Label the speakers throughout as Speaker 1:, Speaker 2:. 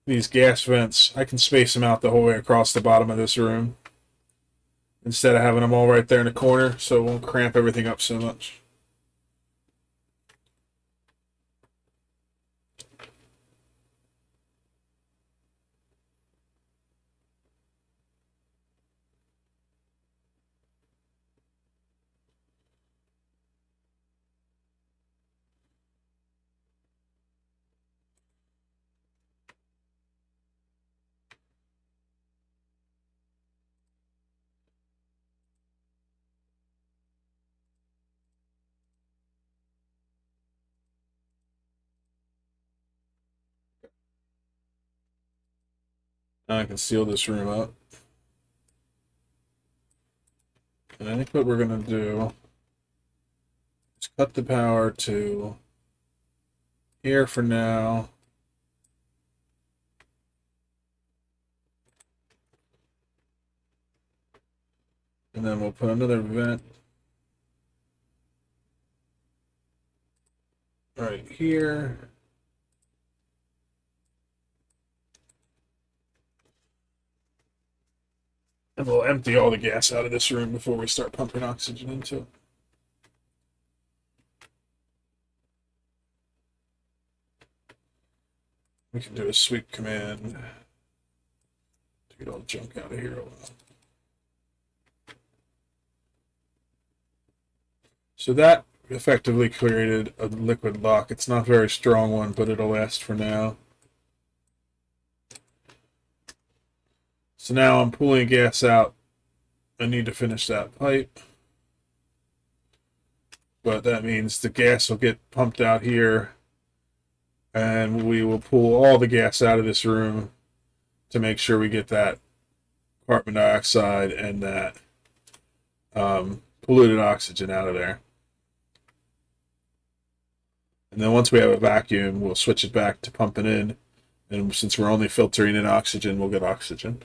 Speaker 1: these gas vents, I can space them out the whole way across the bottom of this room instead of having them all right there in the corner, so it won't cramp everything up so much. Now I can seal this room up. And I think what we're going to do is cut the power to here for now. And then we'll put another vent right here. And we'll empty all the gas out of this room before we start pumping oxygen into it. We can do a sweep command to get all the junk out of here. So that effectively created a liquid lock. It's not a very strong one, but it'll last for now. So now I'm pulling gas out. I need to finish that pipe. But that means the gas will get pumped out here. And we will pull all the gas out of this room to make sure we get that carbon dioxide and that polluted oxygen out of there. And then once we have a vacuum, we'll switch it back to pumping in. And since we're only filtering in oxygen, we'll get oxygen.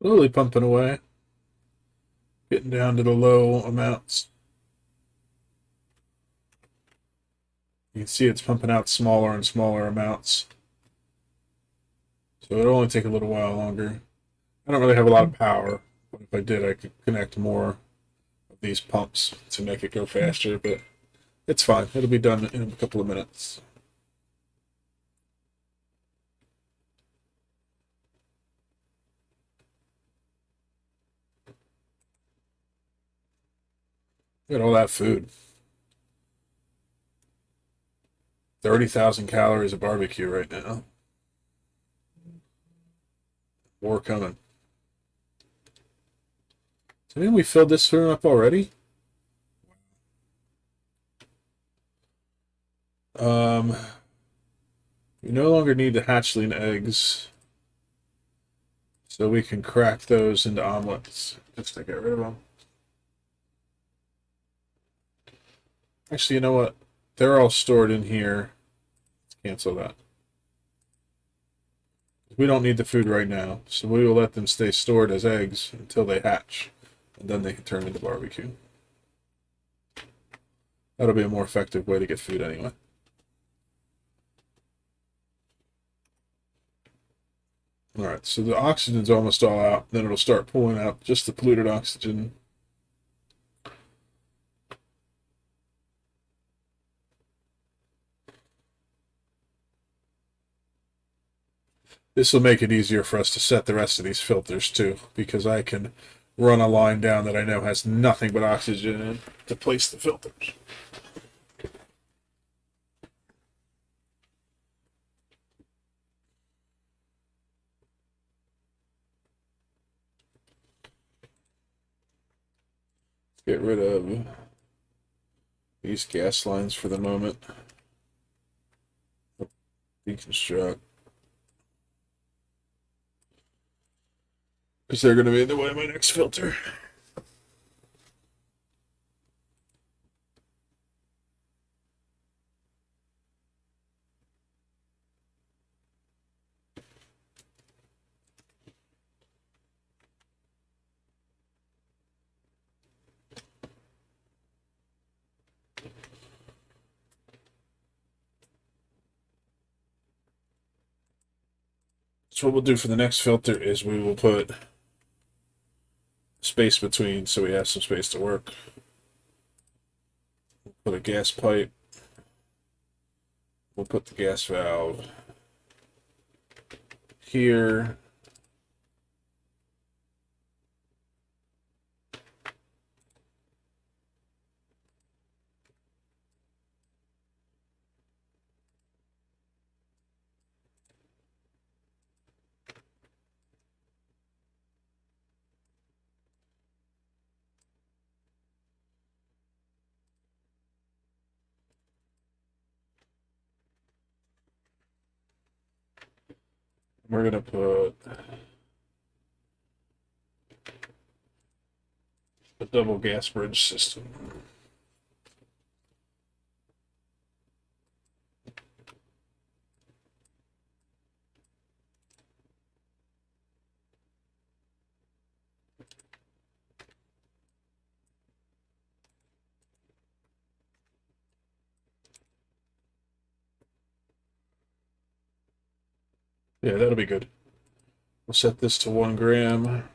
Speaker 1: Slowly pumping away, getting down to the low amounts. You can see it's pumping out smaller and smaller amounts. So it'll only take a little while longer. I don't really have a lot of power, but if I did, I could connect more of these pumps to make it go faster, but it's fine. It'll be done in a couple of minutes. Look at all that food. 30,000 calories of barbecue right now. More coming. So didn't we fill this room up already? We no longer need the hatchling eggs. So we can crack those into omelets. Just to get rid of them. Actually, you know what? They're all stored in here. Let's cancel that. We don't need the food right now, so we will let them stay stored as eggs until they hatch, and then they can turn into barbecue. That'll be a more effective way to get food anyway. Alright, so the oxygen's almost all out. Then it'll start pulling out just the polluted oxygen. This will make it easier for us to set the rest of these filters too, because I can run a line down that I know has nothing but oxygen in to place the filters. Get rid of these gas lines for the moment. Deconstruct. Because they're going to be in the way of my next filter. So what we'll do for the next filter is we will put space between so we have some space to work. We'll put a gas pipe. We'll put the gas valve here. We're going to put a double gas bridge system. Yeah, that'll be good. We'll set this to 1 gram.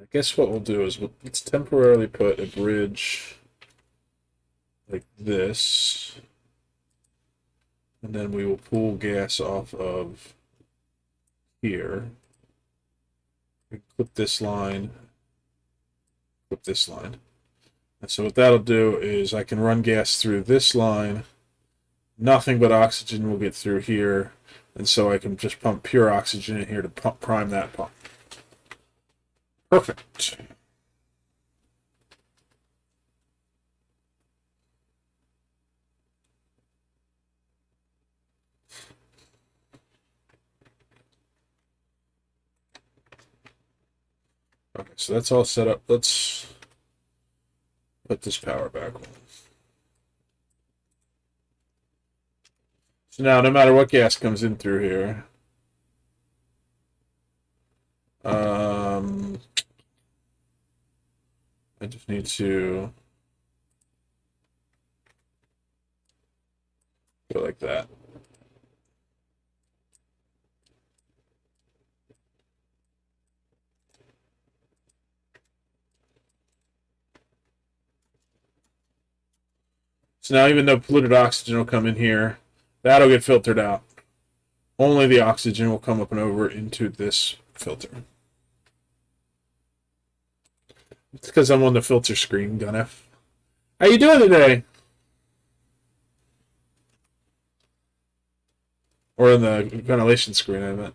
Speaker 1: I guess what we'll do is let's temporarily put a bridge like this, and then we will pull gas off of here. We clip this line, clip this line. And so what that'll do is I can run gas through this line, nothing but oxygen will get through here, and so I can just pump pure oxygen in here to prime that pump. Perfect. Okay, so that's all set up. Let's put this power back on. So now, no matter what gas comes in through here, I just need to go like that. So now even though polluted oxygen will come in here, that'll get filtered out. Only the oxygen will come up and over into this filter. It's because I'm on the filter screen, Gunnef. How you doing today? Or in the ventilation screen, I meant.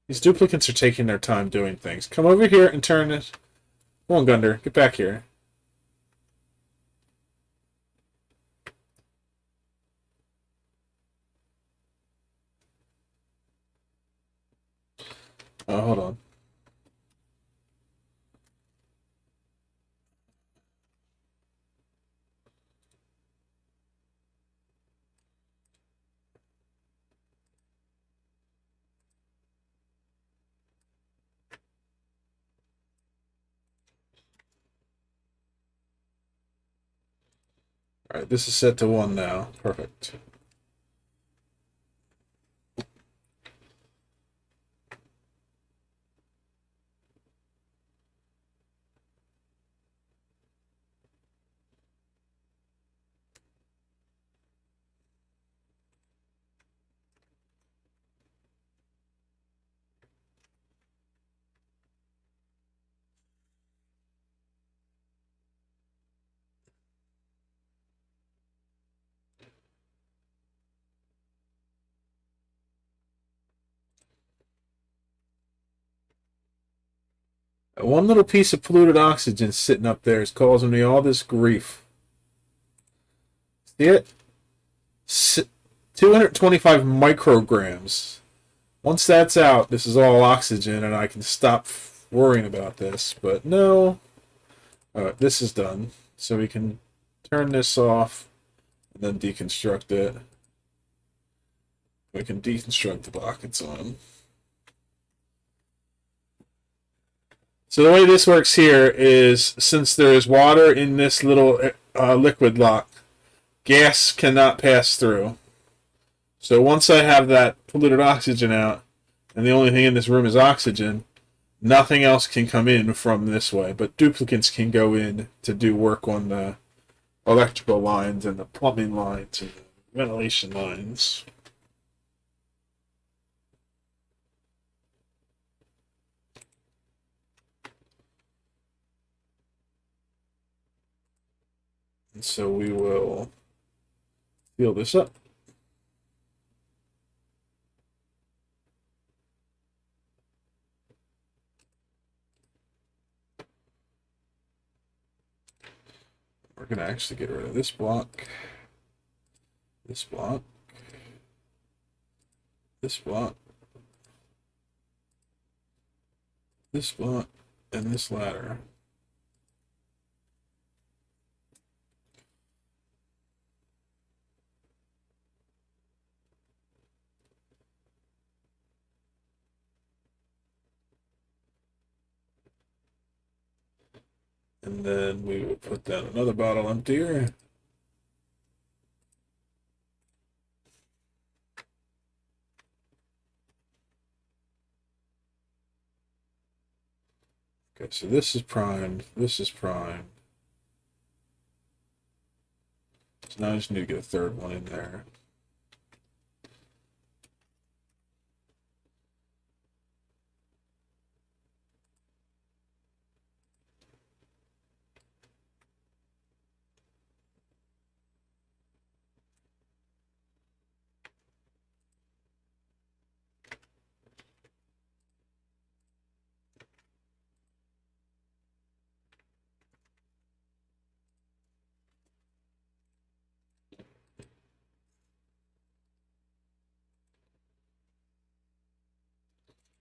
Speaker 1: These duplicates are taking their time doing things. Come over here and turn it. Come on, Gunder. Get back here. Oh, hold on. All right, this is set to 1 now. Perfect. One little piece of polluted oxygen sitting up there is causing me all this grief. See it? 225 micrograms. Once that's out, this is all oxygen, and I can stop worrying about this. But no. This is done. So we can turn this off and then deconstruct it. We can deconstruct the block it's on. So the way this works here is, since there is water in this little liquid lock, gas cannot pass through. So once I have that polluted oxygen out, and the only thing in this room is oxygen, nothing else can come in from this way. But duplicates can go in to do work on the electrical lines and the plumbing lines and the ventilation lines. And so we will seal this up. We're going to actually get rid of this block, this block, this block, this block, and this ladder. And then we will put down another bottle emptier. Okay, so this is primed, this is primed. So now I just need to get a third one in there.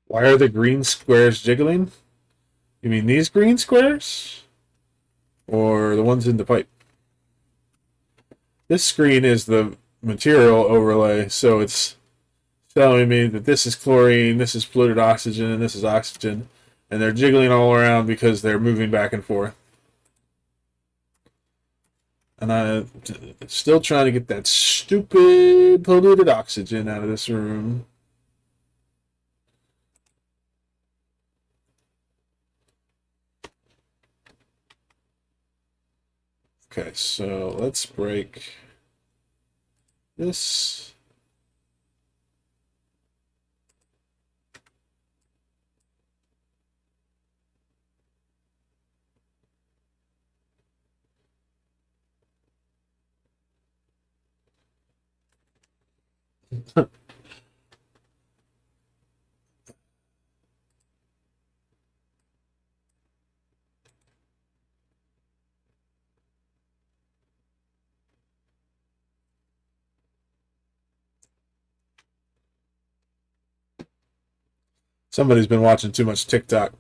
Speaker 1: Why are the green squares jiggling? You mean these green squares? Or the ones in the pipe? This screen is the material overlay, so it's telling me that this is chlorine, this is polluted oxygen, and this is oxygen. And they're jiggling all around because they're moving back and forth. And I'm still trying to get that stupid polluted oxygen out of this room. Okay, so let's break this. Somebody's been watching too much TikTok.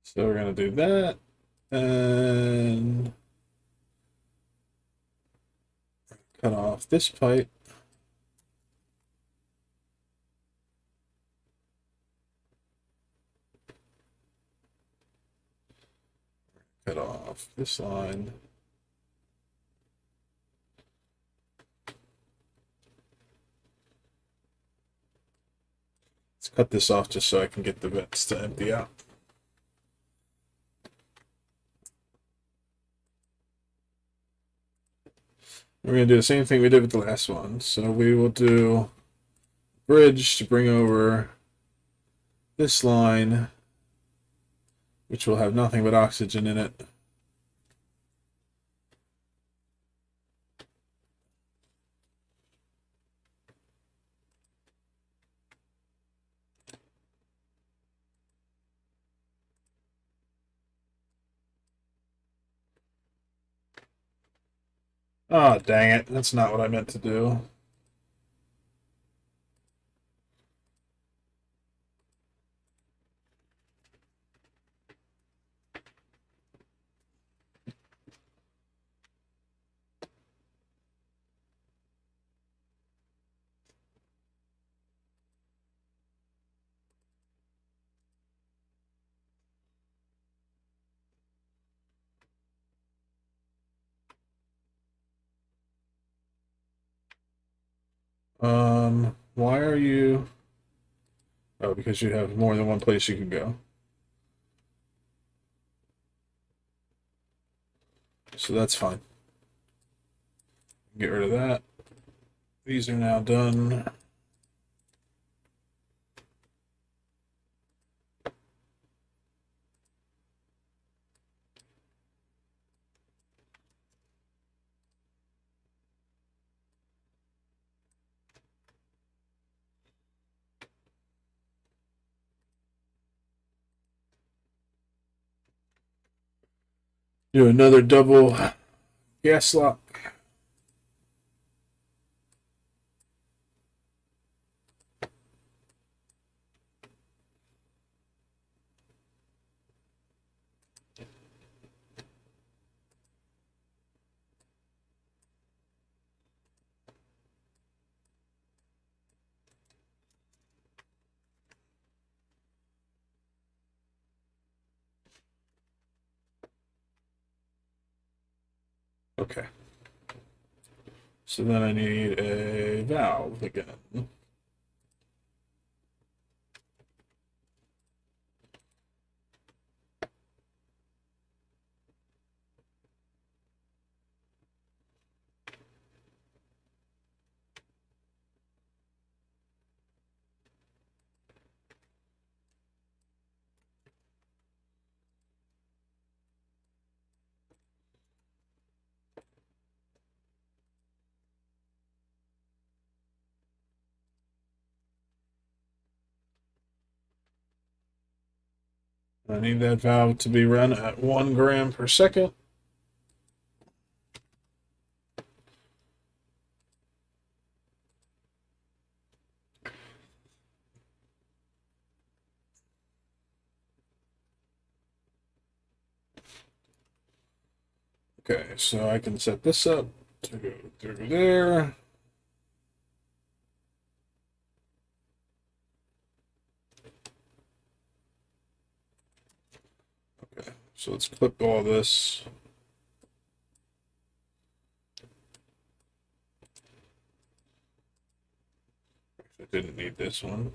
Speaker 1: So we're going to do that. And cut off this pipe. Cut off this line. Let's cut this off just so I can get the vents to empty out. We're going to do the same thing we did with the last one. So we will do bridge to bring over this line, which will have nothing but oxygen in it. Oh, dang it. That's not what I meant to do. Why are you... Oh, because you have more than one place you can go. So that's fine. Get rid of that. These are now done. Do another double gas lock. Okay. So then I need a valve again. I need that valve to be run at 1 gram per second. Okay, so I can set this up to go through there. Okay, so let's clip all this. I didn't need this one.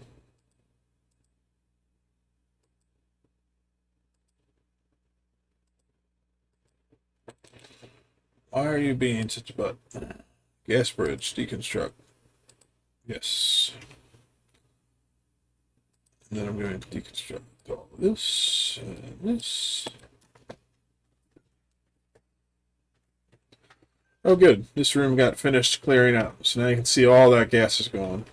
Speaker 1: Why are you being such a butt? Gas bridge, deconstruct. Yes. And then I'm going to deconstruct all this and this. Oh, good. This room got finished clearing out. So now you can see all that gas is gone.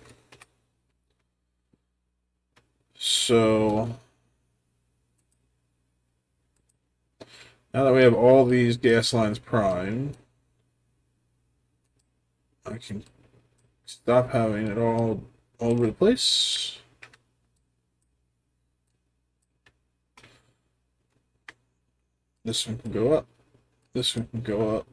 Speaker 1: So now that we have all these gas lines primed, I can stop having it all over the place. This one can go up. This one can go up.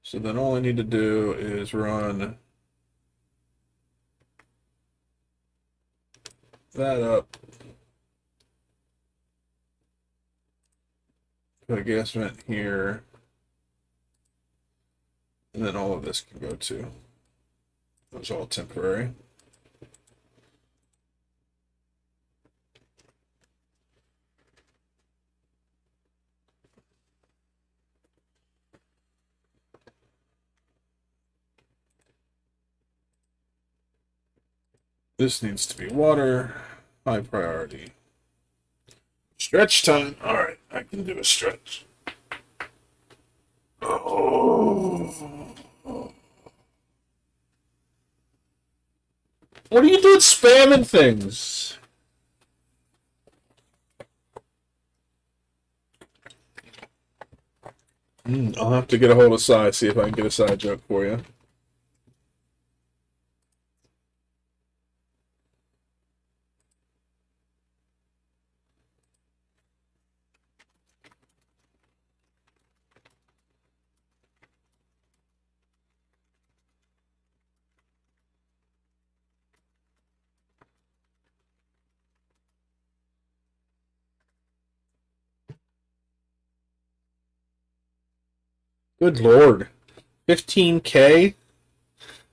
Speaker 1: So then all I need to do is run that up. Put a gas vent here. And then all of this can go too. That was all temporary. This needs to be water. High priority. Stretch time. All right, I can do a stretch. Oh. What are you doing spamming things? I'll have to get a hold of Sai, see if I can get a side joke for you. Good Lord. 15K?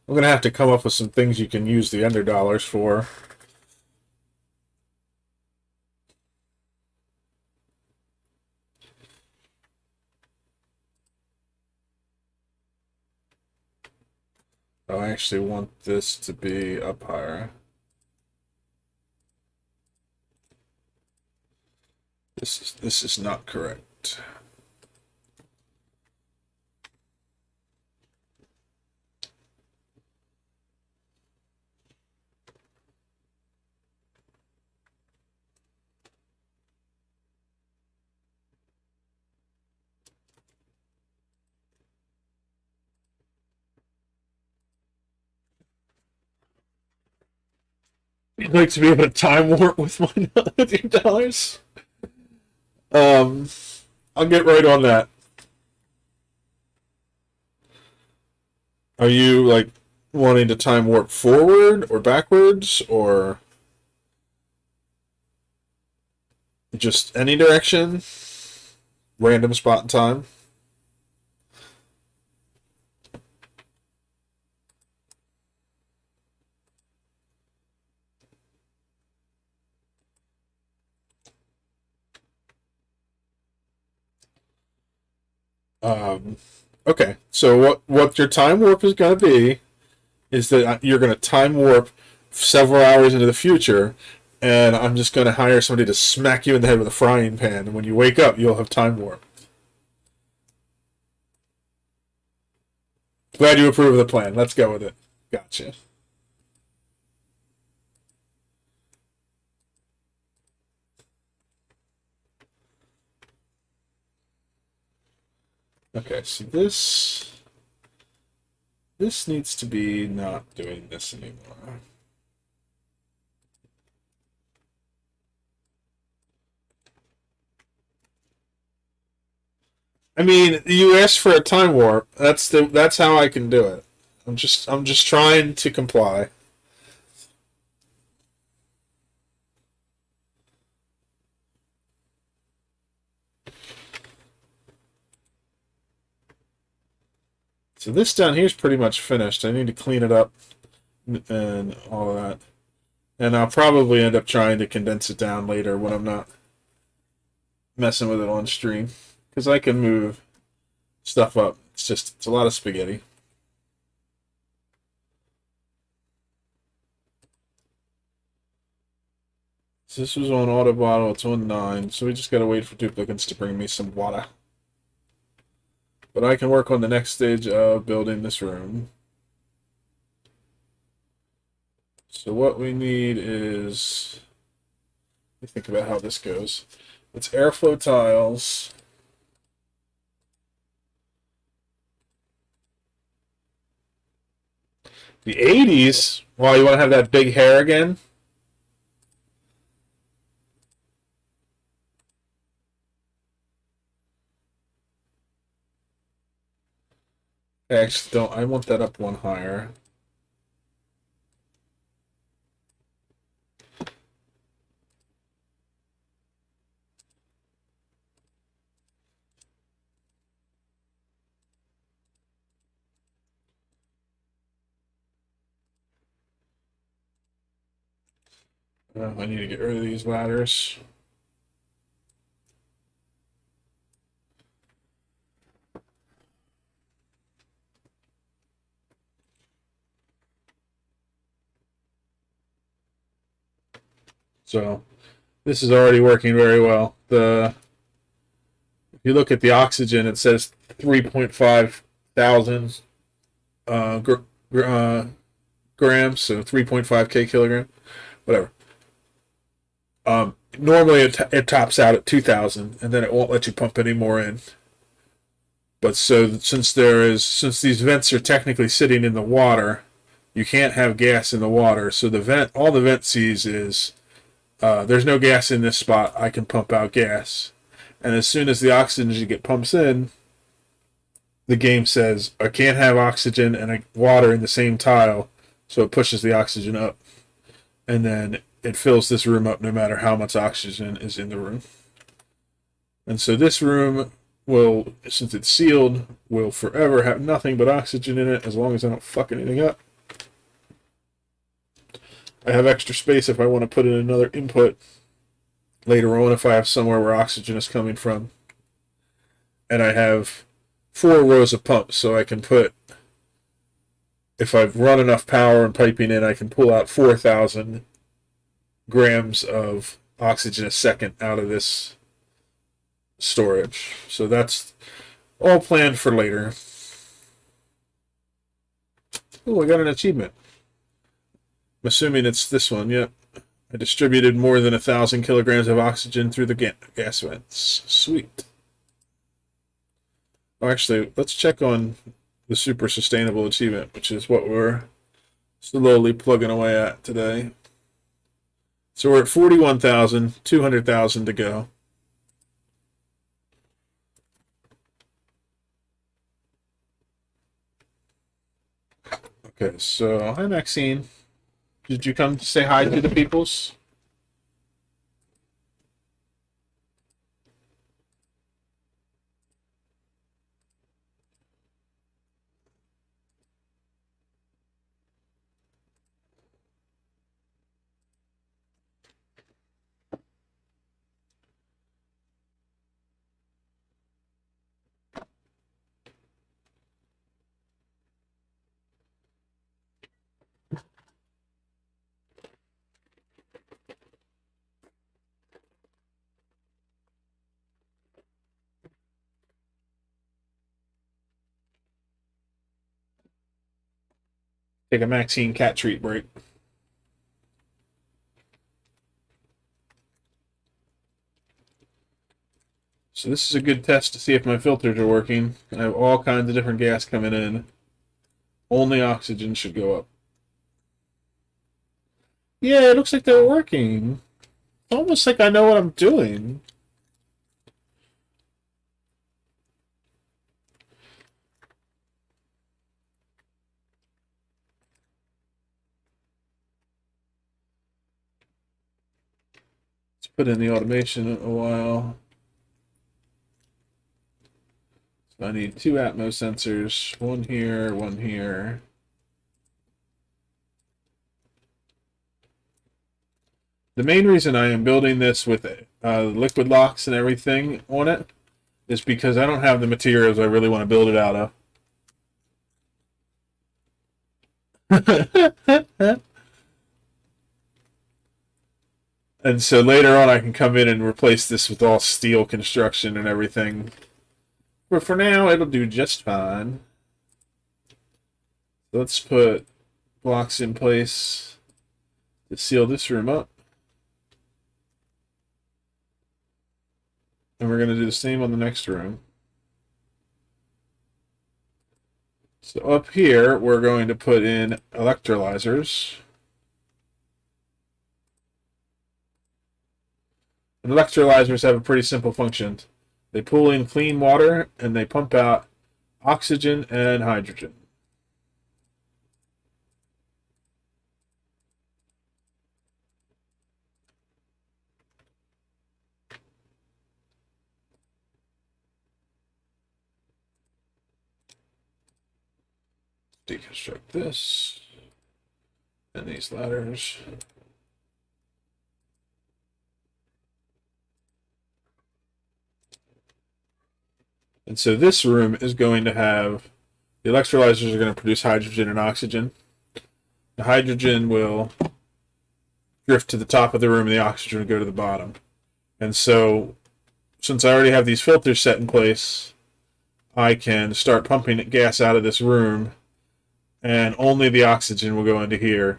Speaker 1: I'm going to have to come up with some things you can use the $100 for. I actually want this to be up higher. This is not correct. I'd like to be able to time warp with my $100. I'll get right on that. Are you like wanting to time warp forward or backwards or just any direction? Random spot in time? Okay, so what your time warp is going to be is that you're going to time warp several hours into the future, and I'm just going to hire somebody to smack you in the head with a frying pan, and when you wake up, you'll have time warp. Glad you approve of the plan. Let's go with it. Gotcha. Okay, so this needs to be not doing this anymore. I mean, you asked for a time warp. That's how I can do it. I'm just trying to comply. So this down here is pretty much finished. I need to clean it up and all of that. And I'll probably end up trying to condense it down later when I'm not messing with it on stream. Because I can move stuff up it's a lot of spaghetti. So this was on auto bottle, it's on 9, so we just gotta wait for duplicates to bring me some water. But I can work on the next stage of building this room. So what we need is, let me think about how this goes. It's airflow tiles. The 80s? Well, you want to have that big hair again? I actually don't. I want that up one higher. I need to get rid of these ladders. So this is already working very well. If you look at the oxygen, it says 3.5 thousand grams, so 3.5 kilogram, whatever. Normally it tops out at 2,000, and then it won't let you pump any more in. But since these vents are technically sitting in the water, you can't have gas in the water. So all the vent sees is there's no gas in this spot. I can pump out gas, and as soon as the oxygen get pumps in, the game says I can't have oxygen and water in the same tile, so it pushes the oxygen up, and then it fills this room up no matter how much oxygen is in the room. And so this room will, since it's sealed, will forever have nothing but oxygen in it as long as I don't fuck anything up. I have extra space if I want to put in another input later on if I have somewhere where oxygen is coming from. And I have 4 rows of pumps, so I can put, if I've run enough power and piping in, I can pull out 4,000 grams of oxygen a second out of this storage. So that's all planned for later. Oh, I got an achievement. I'm assuming it's this one. Yep. I distributed more than 1,000 kilograms of oxygen through the gas vents. Sweet. Oh, actually, let's check on the super sustainable achievement, which is what we're slowly plugging away at today. So we're at 41,000, 200,000 to go. Okay, so hi Maxine. Did you come to say hi to the peoples? Take a Maxine cat treat break. So this is a good test to see if my filters are working. I have all kinds of different gas coming in. Only oxygen should go up. Yeah, it looks like they're working. It's almost like I know what I'm doing. Let's put in the automation in a while. So I need 2 Atmos sensors, one here, one here. The main reason I am building this with liquid locks and everything on it is because I don't have the materials I really want to build it out of. And so later on I can come in and replace this with all steel construction and everything. But for now, it'll do just fine. Let's put blocks in place to seal this room up. And we're going to do the same on the next room. So up here, we're going to put in electrolyzers. And electrolyzers have a pretty simple function. They pull in clean water and they pump out oxygen and hydrogen. Deconstruct this and these ladders. And so this room is going to have, the electrolyzers are going to produce hydrogen and oxygen. The hydrogen will drift to the top of the room and the oxygen will go to the bottom. And so, since I already have these filters set in place, I can start pumping gas out of this room and only the oxygen will go into here.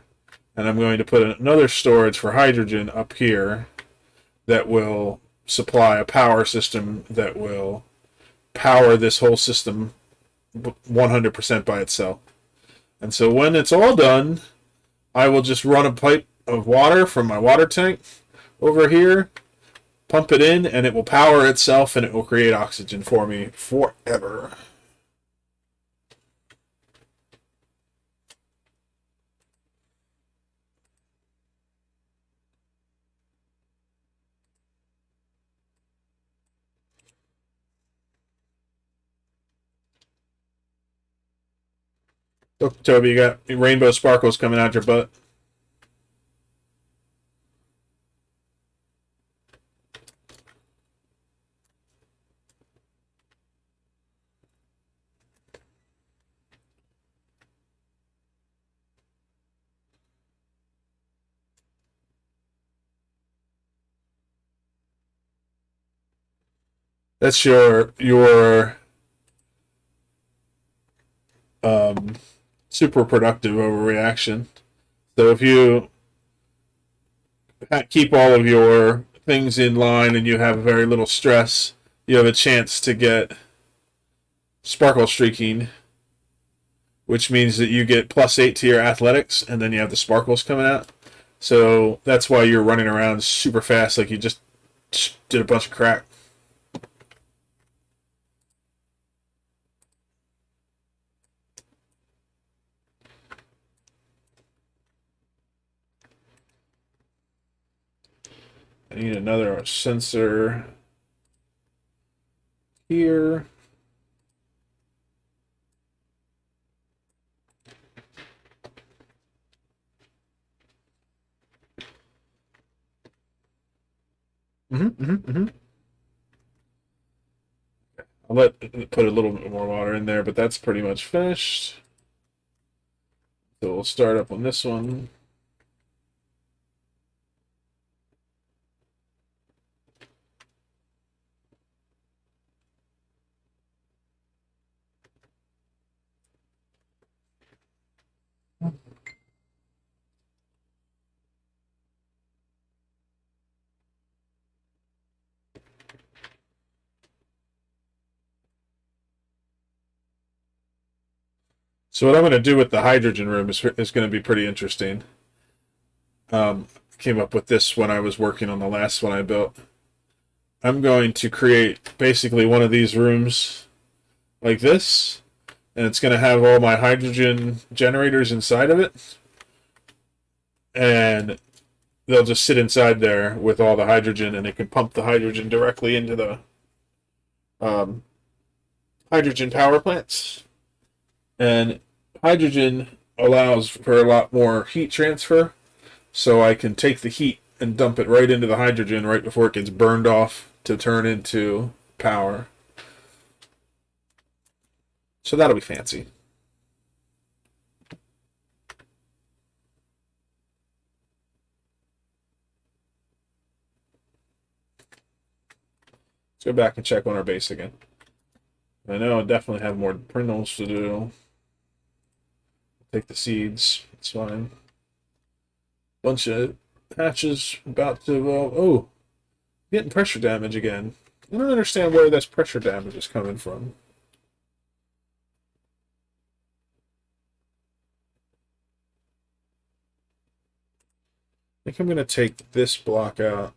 Speaker 1: And I'm going to put another storage for hydrogen up here that will supply a power system that will power this whole system 100% by itself. And so when it's all done, I will just run a pipe of water from my water tank over here, pump it in, and it will power itself and it will create oxygen for me forever. Look, Toby, you got rainbow sparkles coming out your butt. That's your super productive overreaction. So if you keep all of your things in line and you have very little stress, you have a chance to get sparkle streaking, which means that you get +8 to your athletics, and then you have the sparkles coming out. So that's why you're running around super fast like you just did a bunch of crack. I need another sensor here. I'll put a little bit more water in there, but that's pretty much finished. So we'll start up on this one. So what I'm going to do with the hydrogen room is going to be pretty interesting. Came up with this when I was working on the last one I built. I'm going to create basically one of these rooms like this, and it's going to have all my hydrogen generators inside of it, and they'll just sit inside there with all the hydrogen, and it can pump the hydrogen directly into the hydrogen power plants. And hydrogen allows for a lot more heat transfer, so I can take the heat and dump it right into the hydrogen right before it gets burned off to turn into power. So that'll be fancy. go back and check on our base again. I know I definitely have more prints to do. Take the seeds. It's fine. Bunch of hatches about to... oh, getting pressure damage again. I don't understand where this pressure damage is coming from. I think I'm going to take this block out.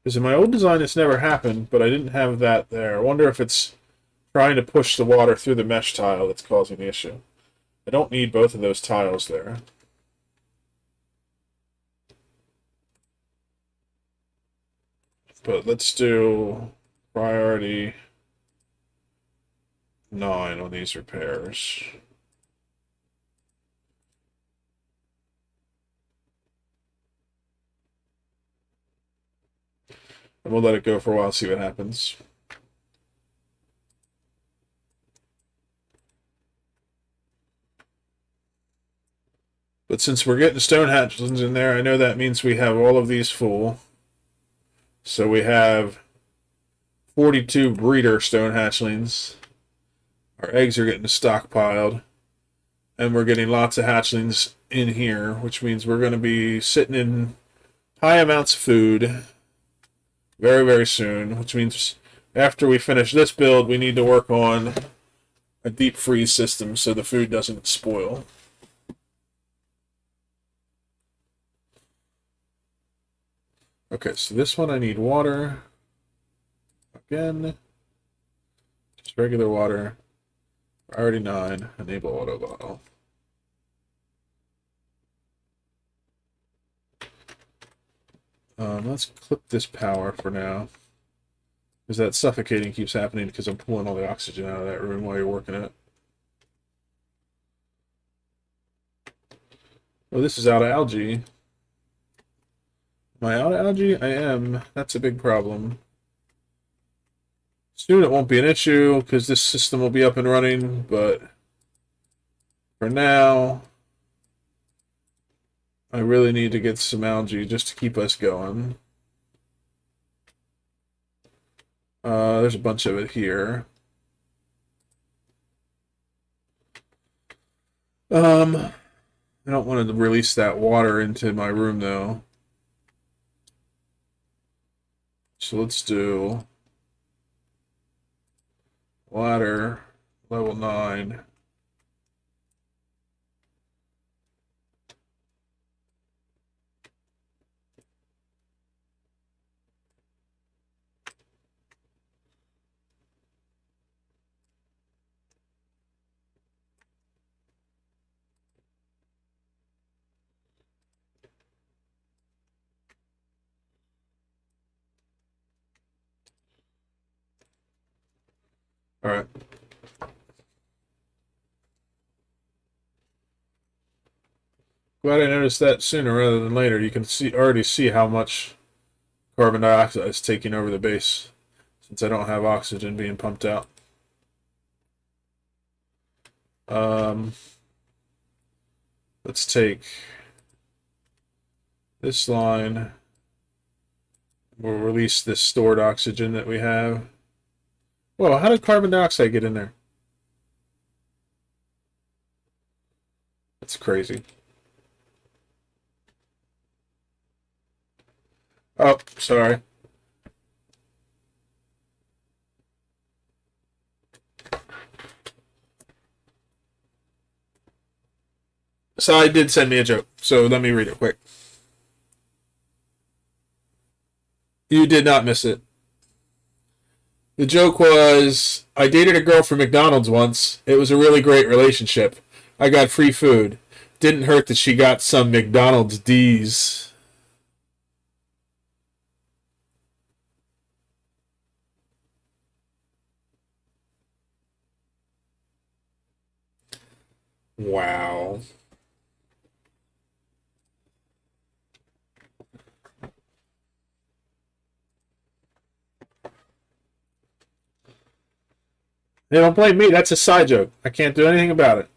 Speaker 1: Because in my old design, this never happened, but I didn't have that there. I wonder if it's trying to push the water through the mesh tile that's causing the issue. I don't need both of those tiles there. But let's do priority 9 on these repairs. And we'll let it go for a while, see what happens. But since we're getting stone hatchlings in there, I know that means we have all of these full. So we have 42 breeder stone hatchlings. Our eggs are getting stockpiled. And we're getting lots of hatchlings in here, which means we're going to be sitting in high amounts of food very, very soon. Which means after we finish this build, we need to work on a deep freeze system so the food doesn't spoil. Okay, so this one I need water. Again. Just regular water. Priority 9. Enable auto bottle. Let's clip this power for now. Because that suffocating keeps happening because I'm pulling all the oxygen out of that room while you're working it. Oh, this is out of algae. Am I out of algae? I am. That's a big problem. Soon it won't be an issue because this system will be up and running, but for now, I really need to get some algae just to keep us going. There's a bunch of it here. I don't want to release that water into my room though. So let's do ladder level 9. All right. Glad I noticed that sooner rather than later. You can already see how much carbon dioxide is taking over the base since I don't have oxygen being pumped out. Let's take this line. We'll release this stored oxygen that we have. Whoa, how did carbon dioxide get in there? That's crazy. Oh, sorry. Sally did send me a joke, so let me read it quick. You did not miss it. The joke was, I dated a girl from McDonald's once. It was a really great relationship. I got free food. Didn't hurt that she got some McDonald's D's. Wow. They don't blame me. That's a side joke. I can't do anything about it.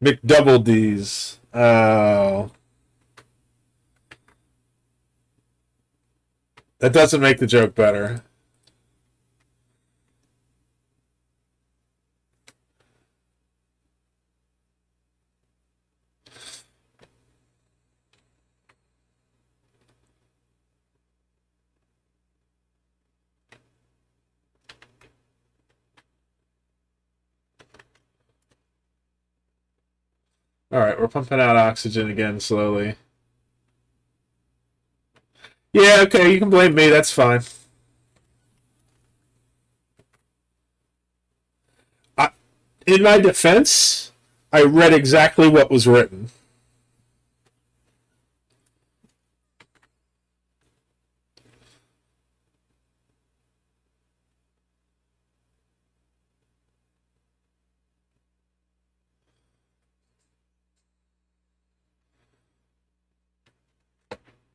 Speaker 1: McDouble D's. Oh. That doesn't make the joke better. All right, we're pumping out oxygen again slowly. Yeah, okay, you can blame me. That's fine. I, in my defense, I read exactly what was written.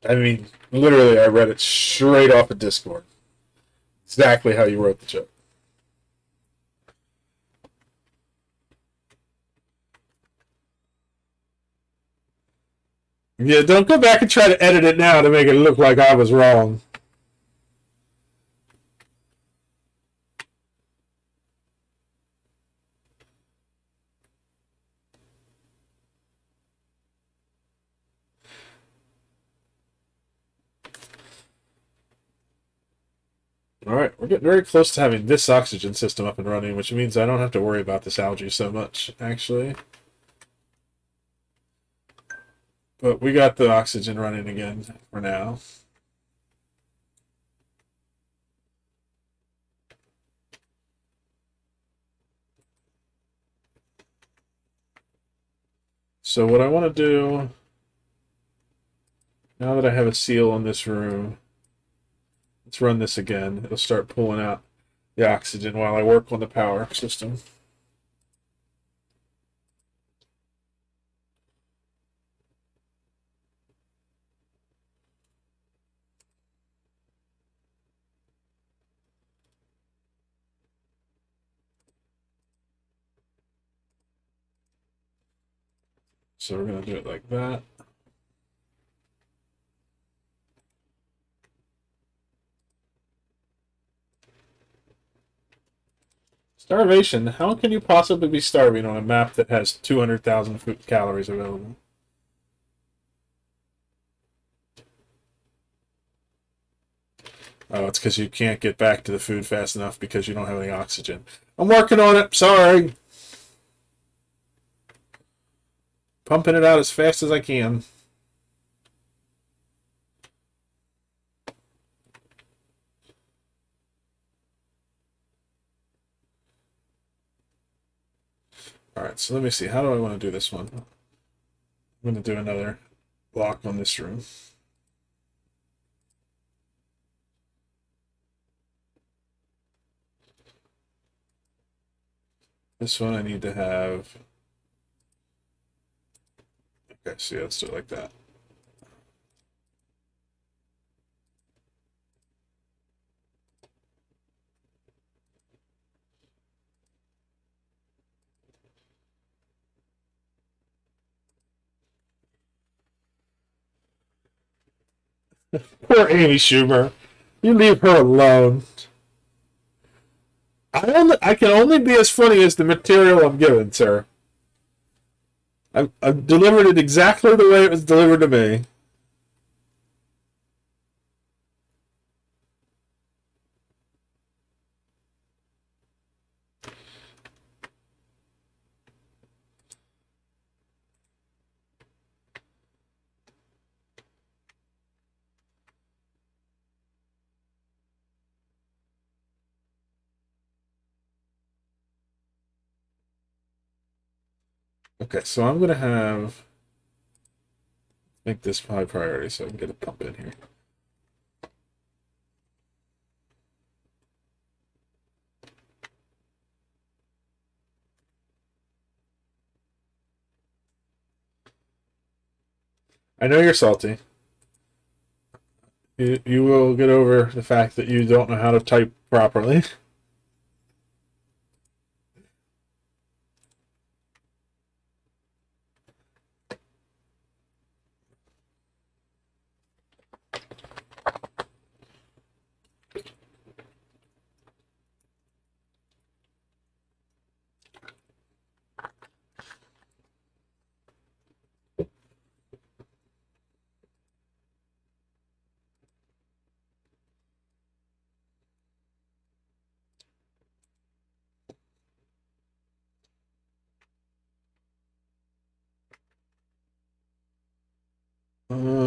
Speaker 1: I mean, literally, I read it straight off of Discord. Exactly how you wrote the joke. Yeah, don't go back and try to edit it now to make it look like I was wrong. All right, we're getting very close to having this oxygen system up and running, which means I don't have to worry about this algae so much, actually. But we got the oxygen running again for now. So what I want to do, now that I have a seal on this room, let's run this again. It'll start pulling out the oxygen while I work on the power system. So we're going to do it like that. Starvation. How can you possibly be starving on a map that has 200,000 calories available? Oh, it's because you can't get back to the food fast enough because you don't have any oxygen. I'm working on it. Sorry. Pumping it out as fast as I can. All right, so let me see. How do I want to do this one? I'm going to do another block on this room. This one I need to have... Okay, so yeah, let's do it like that. Poor Amy Schumer. You leave her alone. I can only be as funny as the material I'm given, sir. I've delivered it exactly the way it was delivered to me. Okay, so I'm gonna make this high priority so I can get a pump in here. I know you're salty. You will get over the fact that you don't know how to type properly.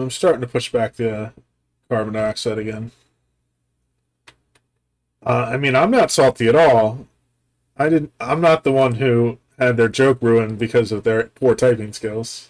Speaker 1: I'm starting to push back the carbon dioxide again. I mean, I'm not salty at all. I'm not the one who had their joke ruined because of their poor typing skills.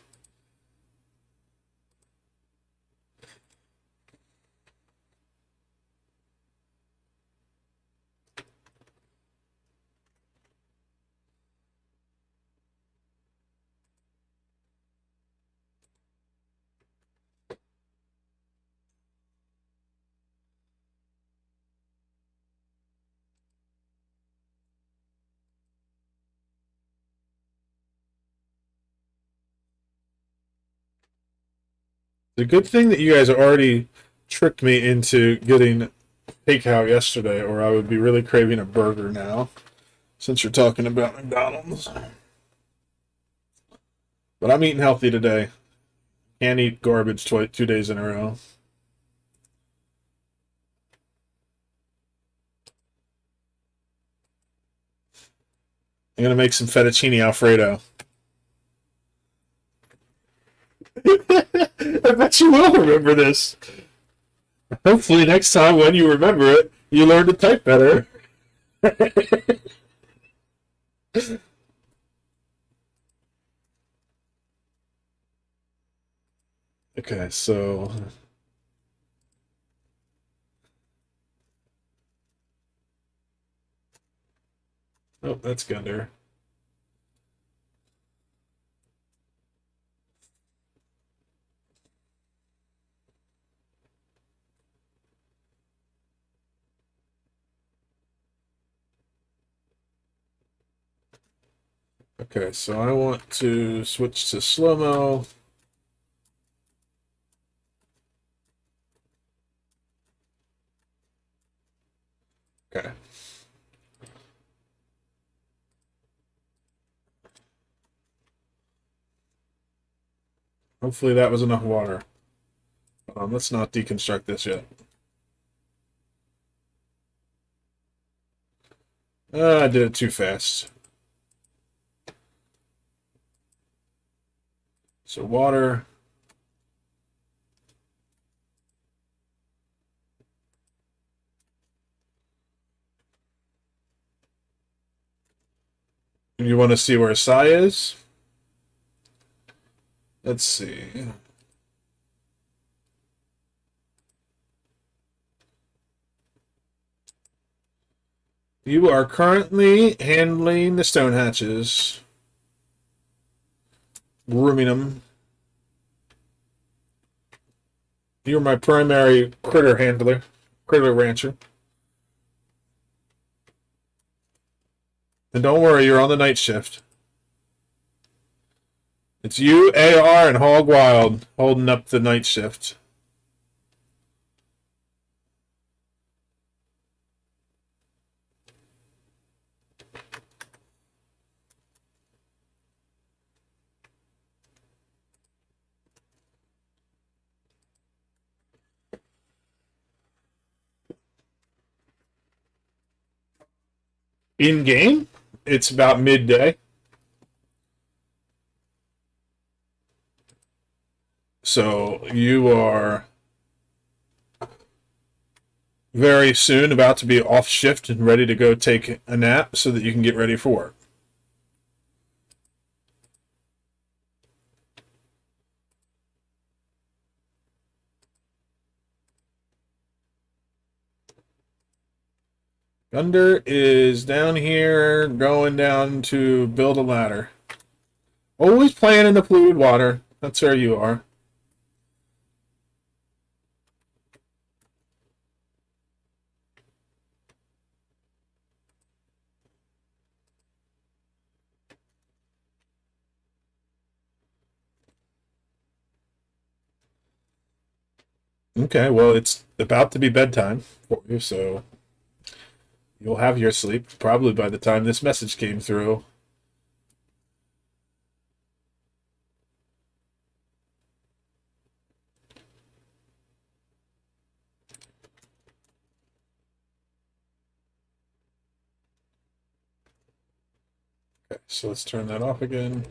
Speaker 1: The good thing that you guys already tricked me into getting takeout yesterday, or I would be really craving a burger now, since you're talking about McDonald's. But I'm eating healthy today. Can't eat garbage 2 days in a row. I'm gonna make some fettuccine Alfredo. I bet you will remember this. Hopefully, next time when you remember it, you learn to type better. Okay, so. Oh, that's Gunder. Okay, so I want to switch to slow-mo. Okay. Hopefully that was enough water. Let's not deconstruct this yet. I did it too fast. So water. You want to see where psi is? Let's see. You are currently handling the stone hatches. Grooming them. You're my primary critter handler. Critter rancher. And don't worry, you're on the night shift. It's you, AR, and Hog Wild holding up the night shift. In game, it's about midday. So you are very soon about to be off shift and ready to go take a nap so that you can get ready for work. Thunder is down here going down to build a ladder. Always playing in the fluid water. That's where you are. Okay, well, it's about to be bedtime for you, so you'll have your sleep probably by the time this message came through. Okay, so let's turn that off again.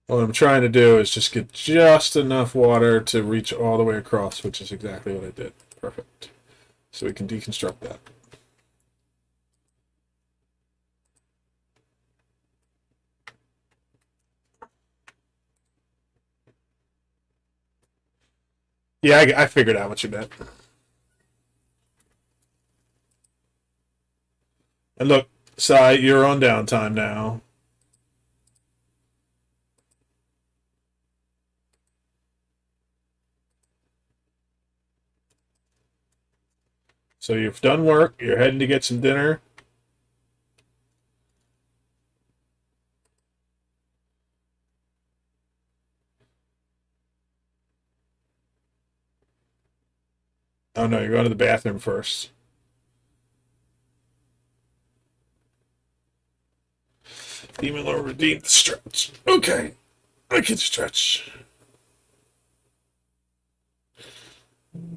Speaker 1: What I'm trying to do is just get just enough water to reach all the way across, which is exactly what I did. Perfect. So we can deconstruct that. Yeah, I figured out what you meant. And look, Sai, you're on downtime now. So you've done work, you're heading to get some dinner. Oh no, you're going to the bathroom first. Demon Lord redeemed the stretch. Okay, I can stretch.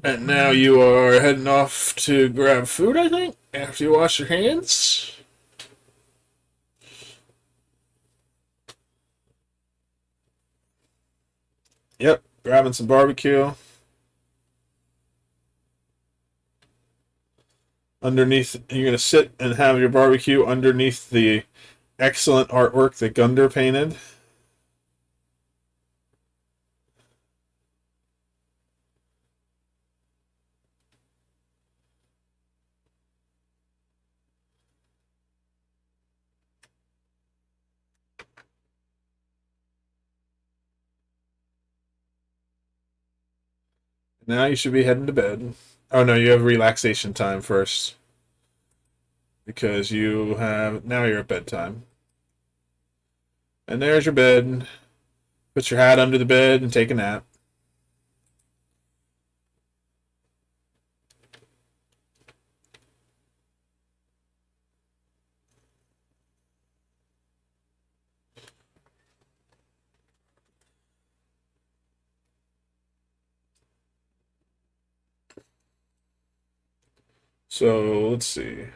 Speaker 1: And now you are heading off to grab food, I think, after you wash your hands. Yep, grabbing some barbecue. Underneath, you're going to sit and have your barbecue underneath the excellent artwork that Gunder painted. Now you should be heading to bed. Oh no, you have relaxation time first. Because you have. Now you're at bedtime. And there's your bed. Put your hat under the bed and take a nap. So let's see.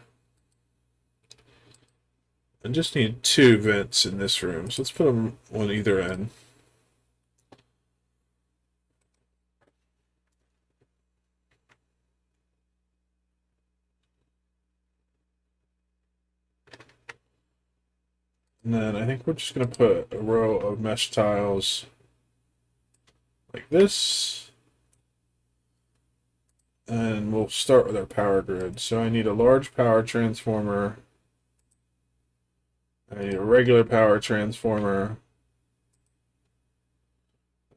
Speaker 1: I just need two vents in this room, so let's put them on either end. And then I think we're just going to put a row of mesh tiles like this. And we'll start with our power grid. So I need a large power transformer. I need a regular power transformer.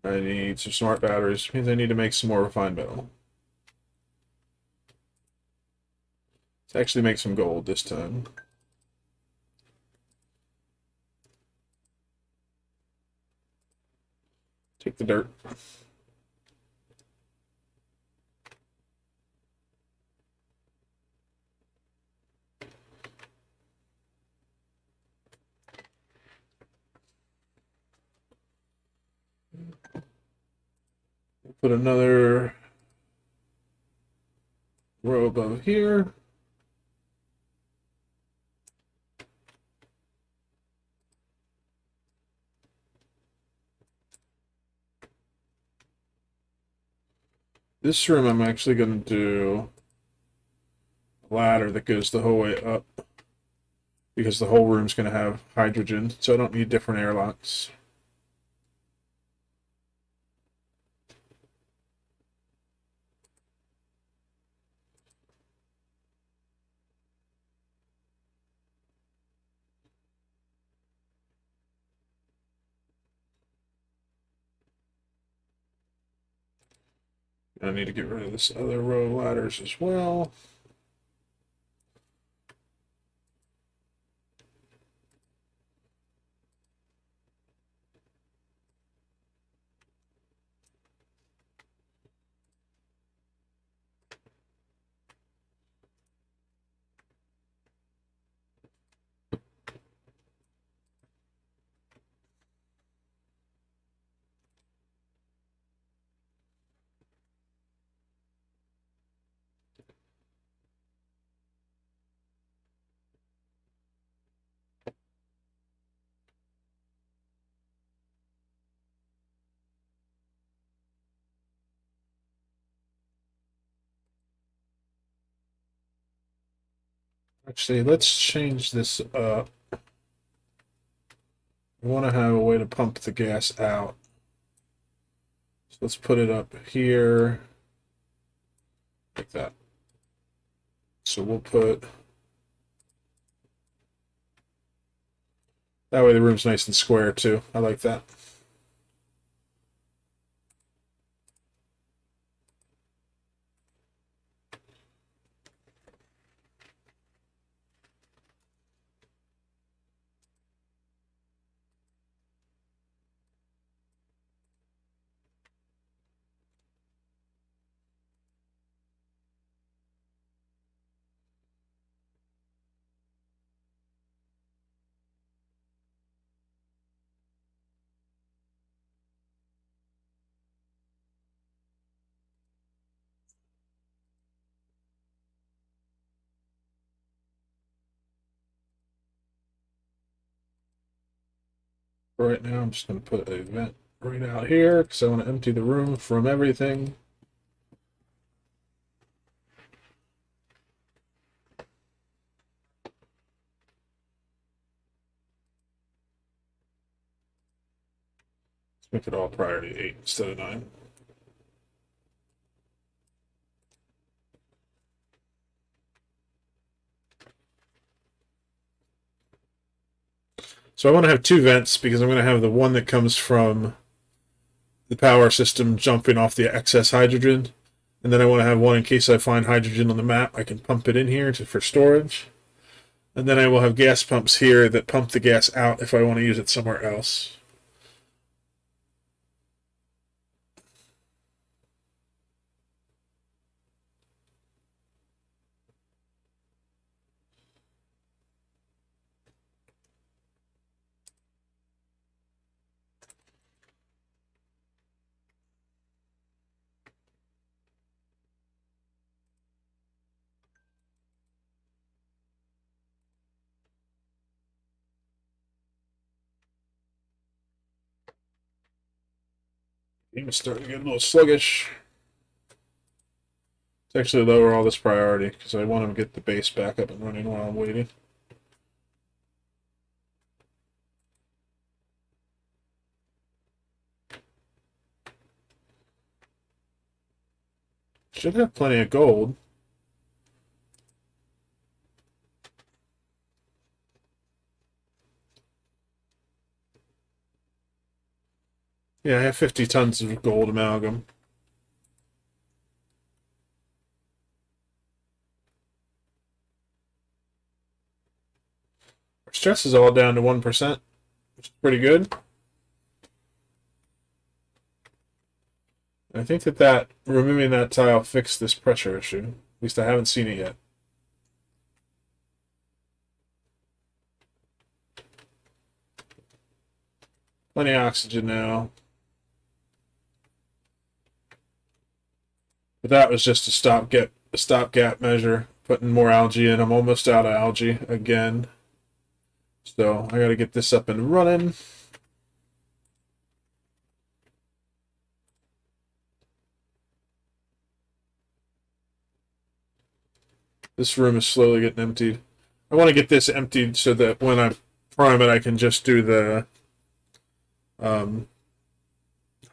Speaker 1: I need some smart batteries, which means I need to make some more refined metal. Let's actually make some gold this time. Take the dirt. Put another row above here. This room I'm actually going to do a ladder that goes the whole way up because the whole room's going to have hydrogen, so I don't need different airlocks. I need to get rid of this other row of ladders as well. Actually, let's change this up. We want to have a way to pump the gas out. So let's put it up here like that. So we'll put that way the room's nice and square too. I like that. Right now, I'm just going to put a vent right out here because I want to empty the room from everything. Let's make it all priority 8 instead of 9. So I want to have 2 vents because I'm going to have the one that comes from the power system jumping off the excess hydrogen. And then I want to have one in case I find hydrogen on the map. I can pump it in here for storage. And then I will have gas pumps here that pump the gas out if I want to use it somewhere else. Game is starting to get a little sluggish. Let's actually lower all this priority because I want to get the base back up and running while I'm waiting. Should have plenty of gold. Yeah, I have 50 tons of gold amalgam. Our stress is all down to 1%, which is pretty good. I think that removing that tile fixed this pressure issue. At least I haven't seen it yet. Plenty of oxygen now. But that was just a stopgap measure, putting more algae in. I'm almost out of algae again. So I got to get this up and running. This room is slowly getting emptied. I want to get this emptied so that when I prime it, I can just do the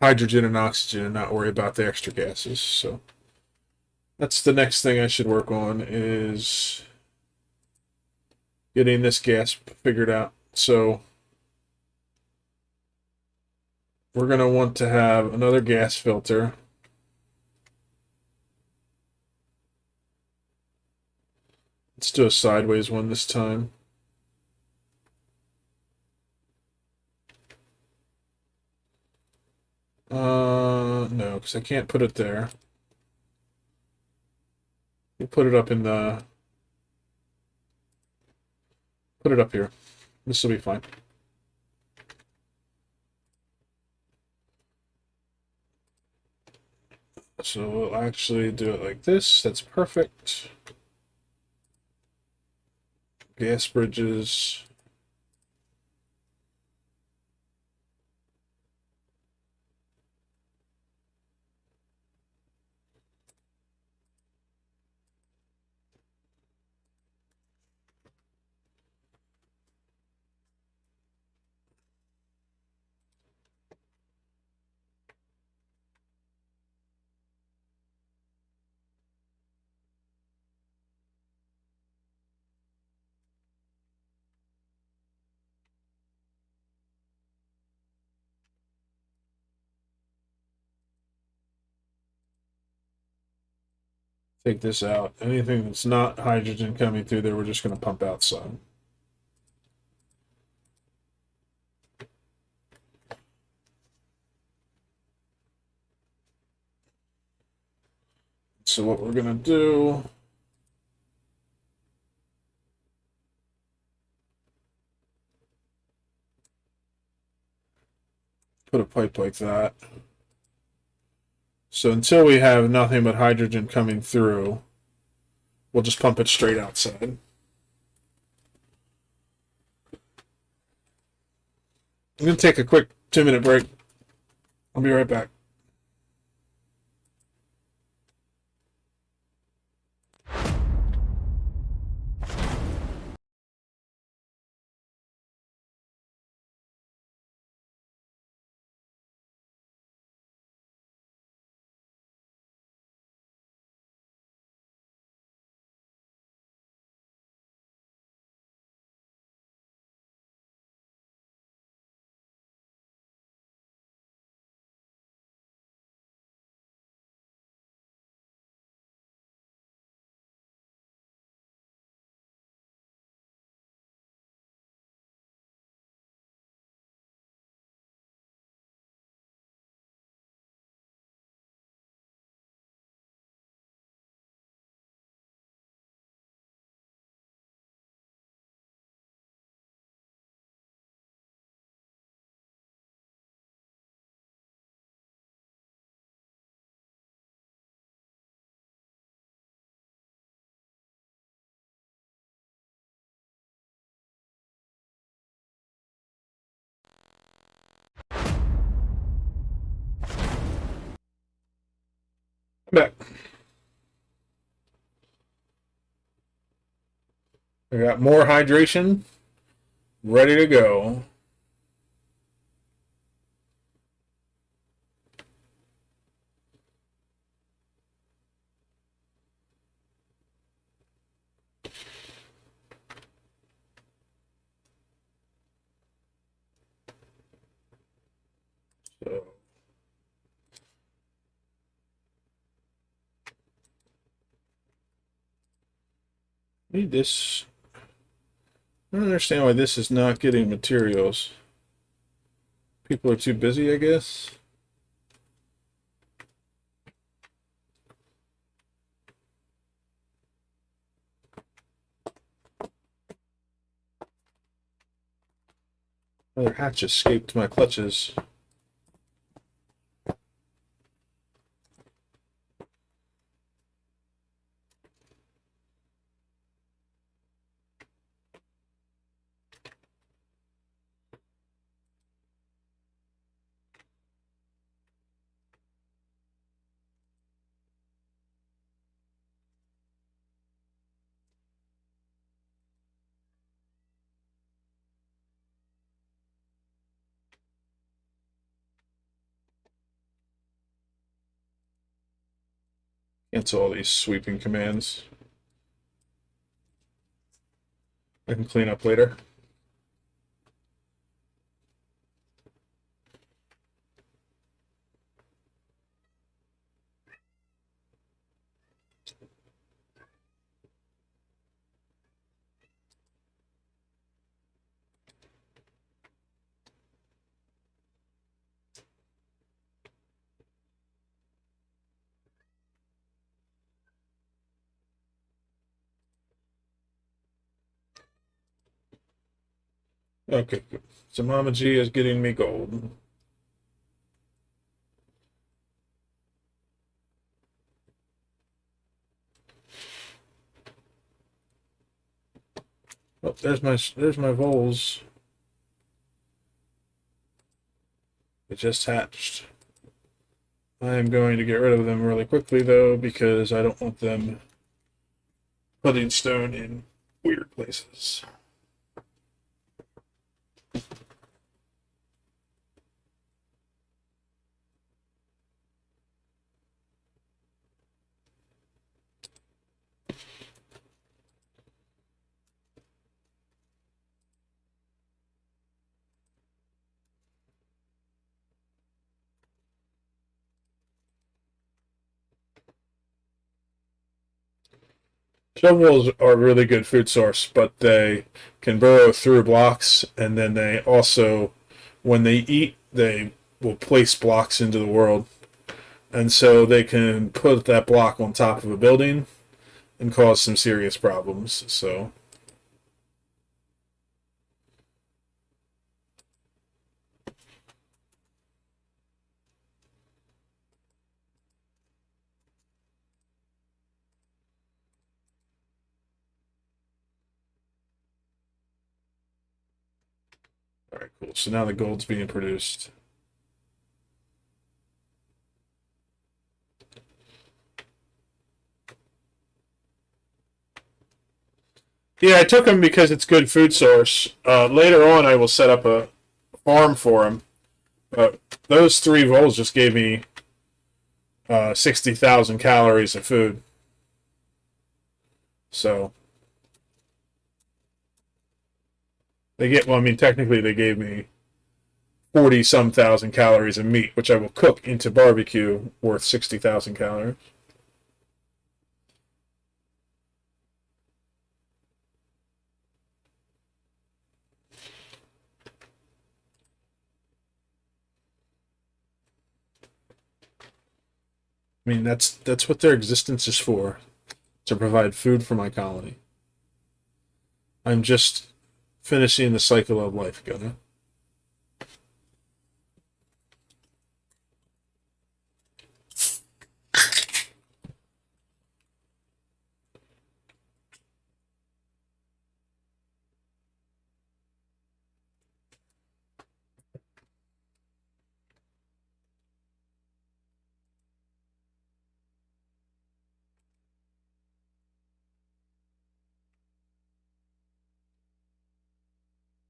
Speaker 1: hydrogen and oxygen and not worry about the extra gases. So that's the next thing I should work on is getting this gas figured out. So we're going to want to have another gas filter. Let's do a sideways one this time. No, because I can't put it there. You put it up in the... Put it up here. This will be fine. So we'll actually do it like this. That's perfect. Gas bridges. Take this out. Anything that's not hydrogen coming through there, we're just going to pump out some. So what we're going to do, put a pipe like that. So until we have nothing but hydrogen coming through, we'll just pump it straight outside. I'm going to take a quick 2-minute break. I'll be right back. I'm back. I got more hydration ready to go. So need this. I don't understand why this is not getting materials. People are too busy, I guess. Another hatch escaped my clutches. Cancel all these sweeping commands. I can clean up later. Okay, good. So Mama G is getting me gold. Oh, there's my voles. It just hatched. I am going to get rid of them really quickly though, because I don't want them putting stone in weird places. Shovels are a really good food source, but they can burrow through blocks, and then they also, when they eat, they will place blocks into the world. And so they can put that block on top of a building and cause some serious problems. So, all right, cool. So now the gold's being produced. Yeah, I took them because it's good food source. Later on, I will set up a farm for them. But those 3 voles just gave me 60,000 calories of food. So they get, well, I mean, technically they gave me 40 some thousand calories of meat, which I will cook into barbecue worth 60,000 calories. I mean, that's what their existence is for, to provide food for my colony. I'm just finishing the cycle of life, Gunnar.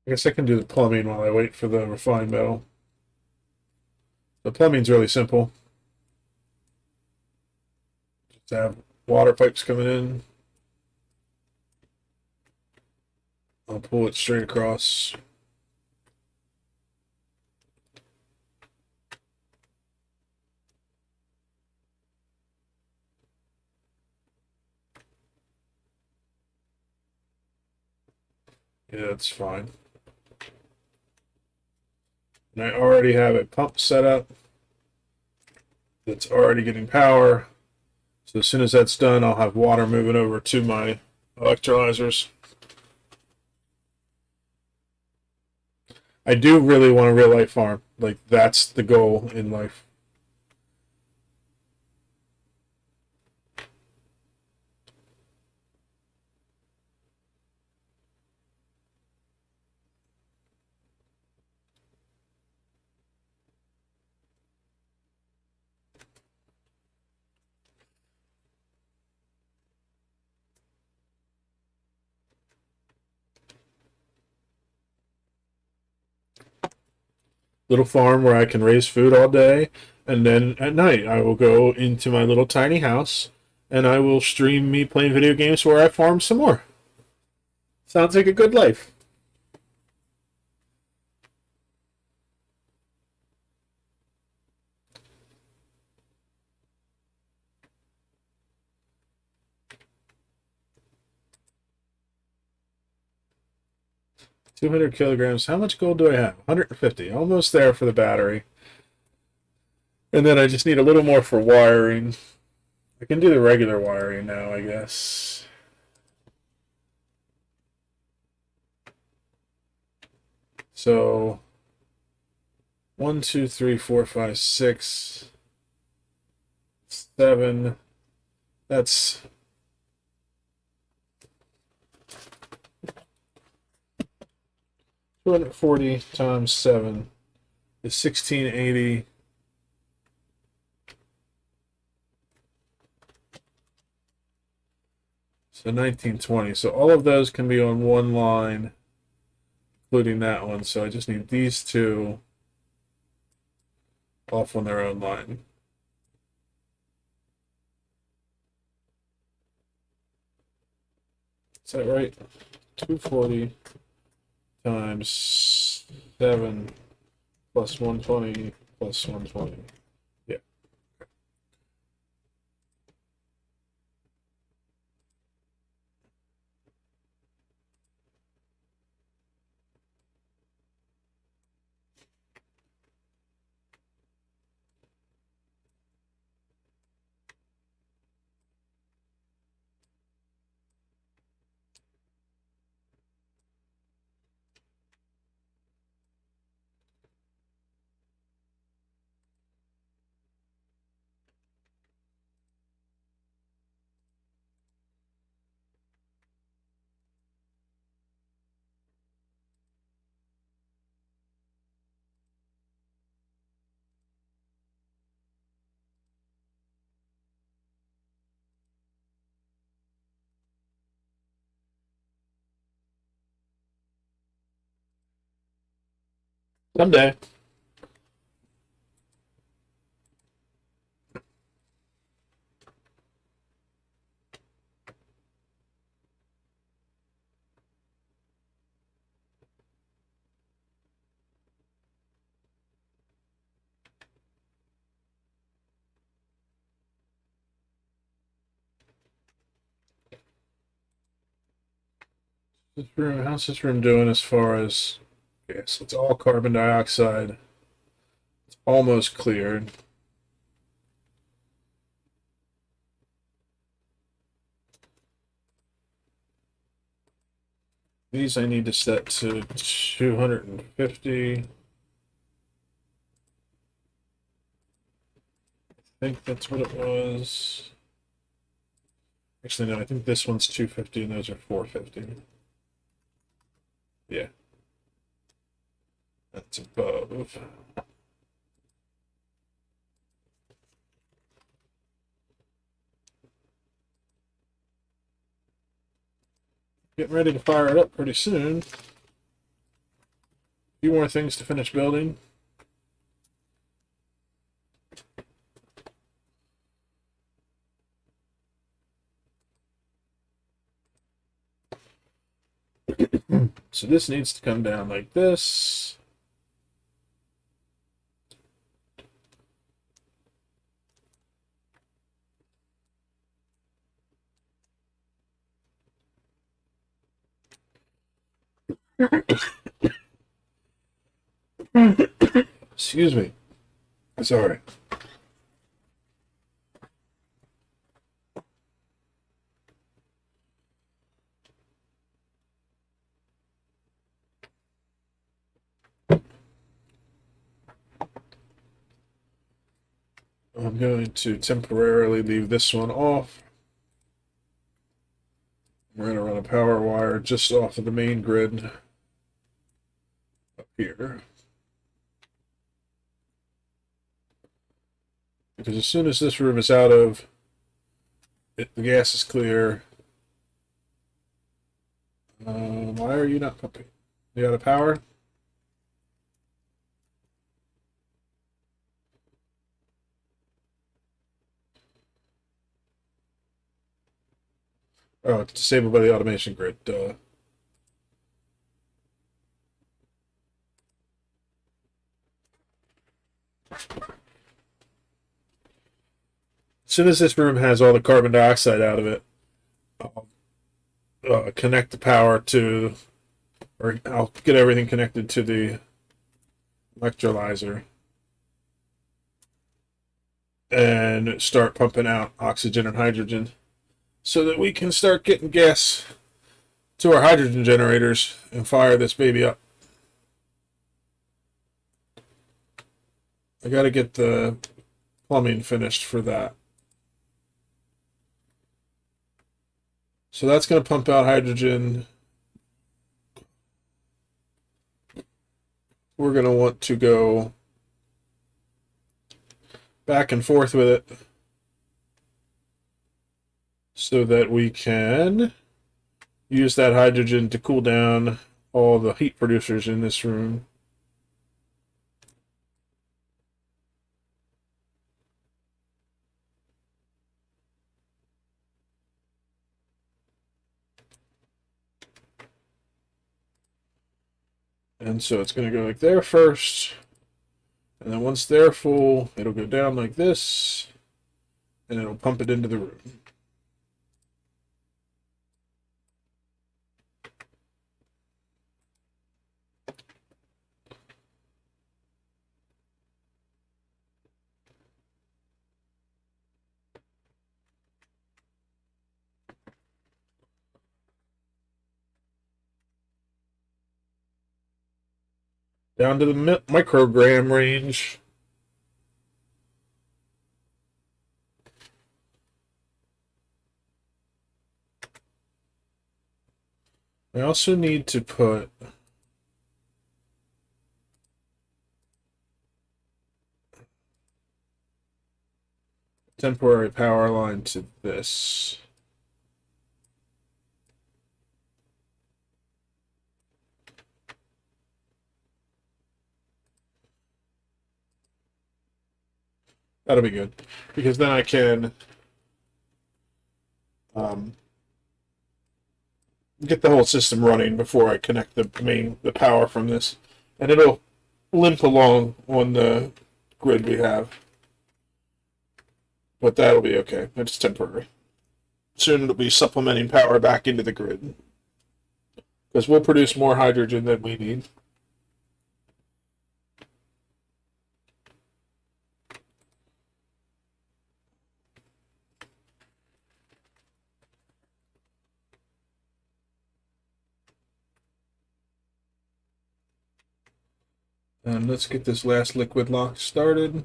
Speaker 1: I guess I can do the plumbing while I wait for the refined metal. The plumbing's really simple. Just have water pipes coming in. I'll pull it straight across. Yeah, that's fine. And I already have a pump set up that's already getting power. So as soon as that's done, I'll have water moving over to my electrolyzers. I do really want a real life farm. Like, that's the goal in life. Little farm where I can raise food all day, and then at night I will go into my little tiny house and I will stream me playing video games where I farm some more. Sounds like a good life. $200 kilograms. How much gold do I have? 150. Almost there for the battery. And then I just need a little more for wiring. I can do the regular wiring now, I guess. So 1, 2, 3, 4, 5, 6, 7. That's 240 times 7 is 1680. So 1920. So all of those can be on one line, including that one. So I just need these two off on their own line. Is that right? 240 times 7 plus 120 plus 120. Yeah. Someday. This room, how's this room doing as far as gas? It's all carbon dioxide. It's almost cleared. These I need to set to 250. I think that's what it was. Actually, no, I think this one's 250 and those are 450. Yeah. That's above. Getting ready to fire it up pretty soon. A few more things to finish building. So this needs to come down like this. Excuse me. Sorry. I'm going to temporarily leave this one off. We're going to run a power wire just off of the main grid up here. Because as soon as this room is out of it, the gas is clear. Why are you not pumping? You out of power? Oh, it's disabled by the automation grid. Duh. As soon as this room has all the carbon dioxide out of it, I'll connect the power to, or I'll get everything connected to the electrolyzer and start pumping out oxygen and hydrogen so that we can start getting gas to our hydrogen generators and fire this baby up. I got to get the plumbing finished for that. So that's going to pump out hydrogen. We're going to want to go back and forth with it so that we can use that hydrogen to cool down all the heat producers in this room. And so it's going to go like there first. And then once they're full, it'll go down like this. And it'll pump it into the room. Down to the microgram range. I also need to put temporary power line to this. That'll be good because then I can um, get the whole system running before I connect the power from this, and it'll limp along on the grid we have, but that'll be okay. It's temporary. Soon it'll be supplementing power back into the grid because we'll produce more hydrogen than we need. And let's get this last liquid lock started.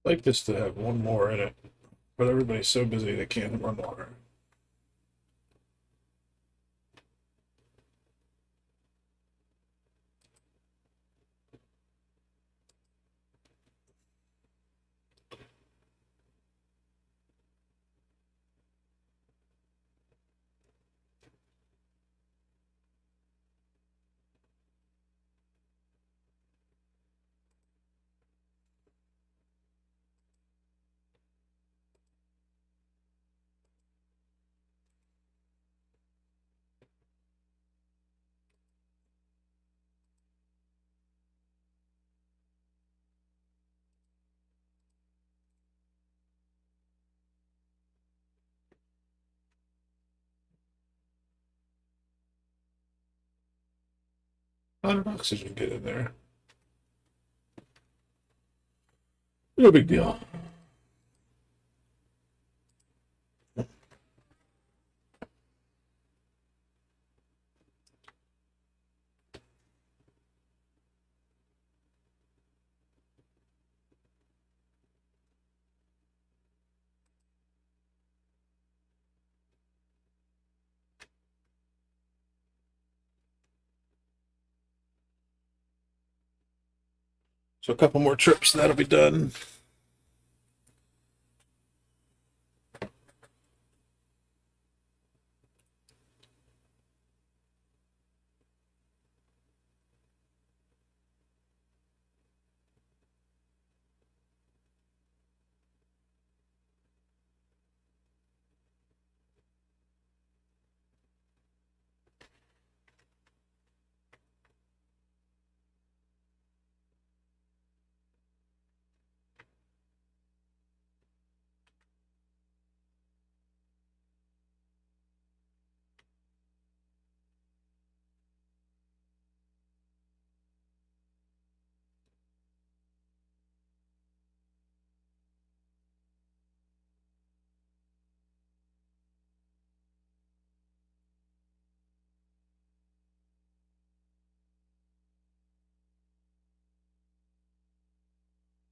Speaker 1: I'd like this to have one more in it, but everybody's so busy they can't run water. How did oxygen get in there? No big deal. So a couple more trips, and that'll be done.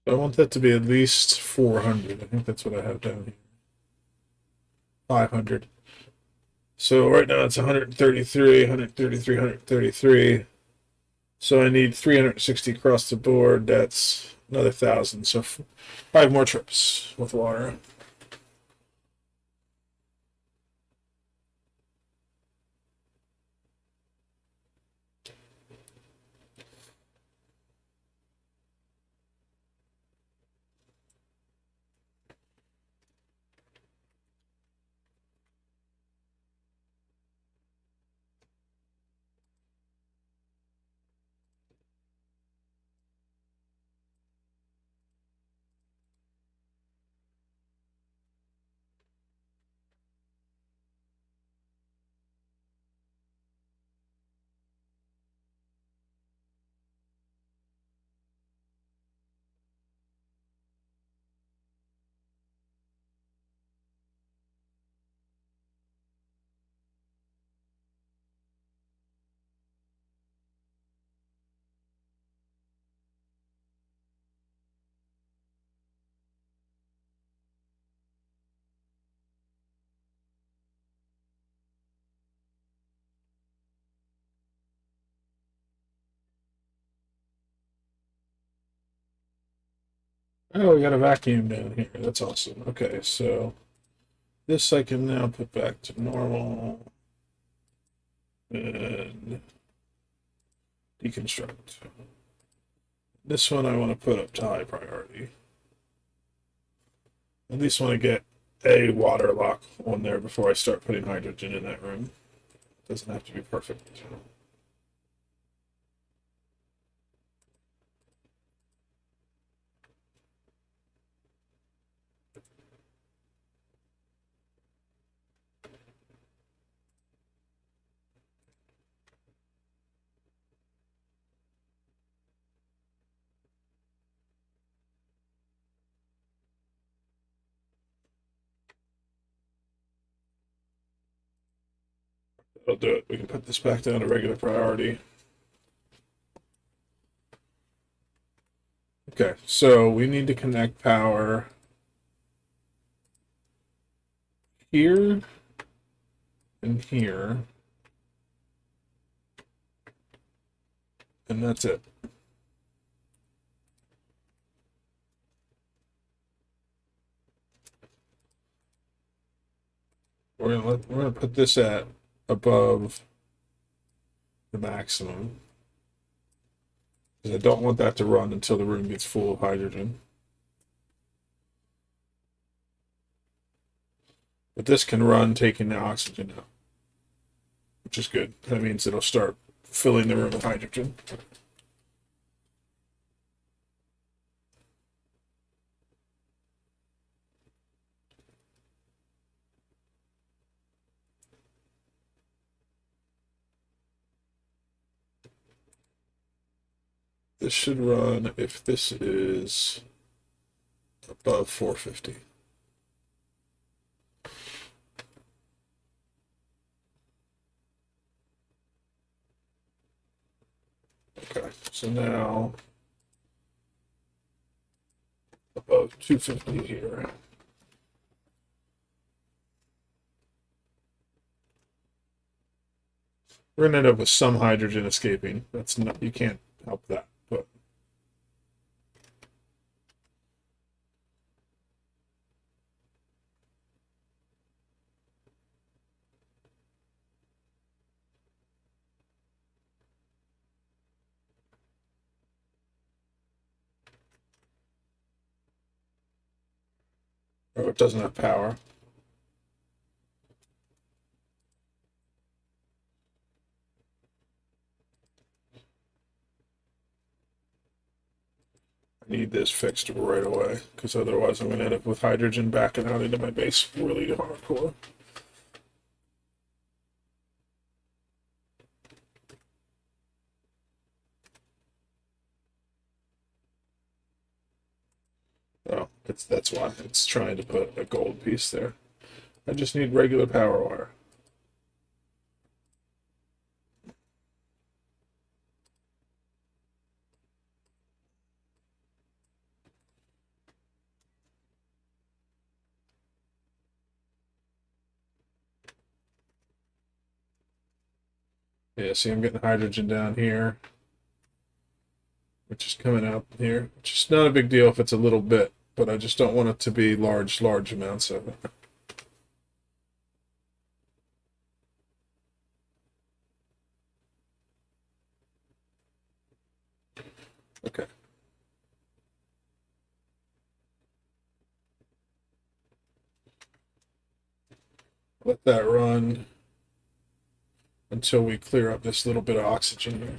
Speaker 1: So I want that to be at least 400. I think that's what I have down here. 500. So right now it's 133, 133, 133. So I need 360 across the board. That's another 1,000. So 5 more trips with water. Oh, we got a vacuum down here. That's awesome. Okay, so this I can now put back to normal and deconstruct. This one I want to put up to high priority. At least want to get a water lock on there before I start putting hydrogen in that room. Doesn't have to be perfect. That'll do it. We can put this back down to regular priority. Okay, so we need to connect power here and here. And that's it. We're gonna put this at above the maximum. Because I don't want that to run until the room gets full of hydrogen. But this can run taking the oxygen out, which is good. That means it'll start filling the room with hydrogen. This should run if this is above 450. Okay, so now above 250 here. We're gonna end up with some hydrogen escaping. That's not, you can't help that, but oh, it doesn't have power. I need this fixed right away, because otherwise I'm gonna end up with hydrogen backing out into my base really hardcore. Oh, that's why it's trying to put a gold piece there. I just need regular power wire. Yeah, see, I'm getting hydrogen down here, which is coming out here, which is not a big deal if it's a little bit, but I just don't want it to be large amounts of it. Okay. Let that run until we clear up this little bit of oxygen here.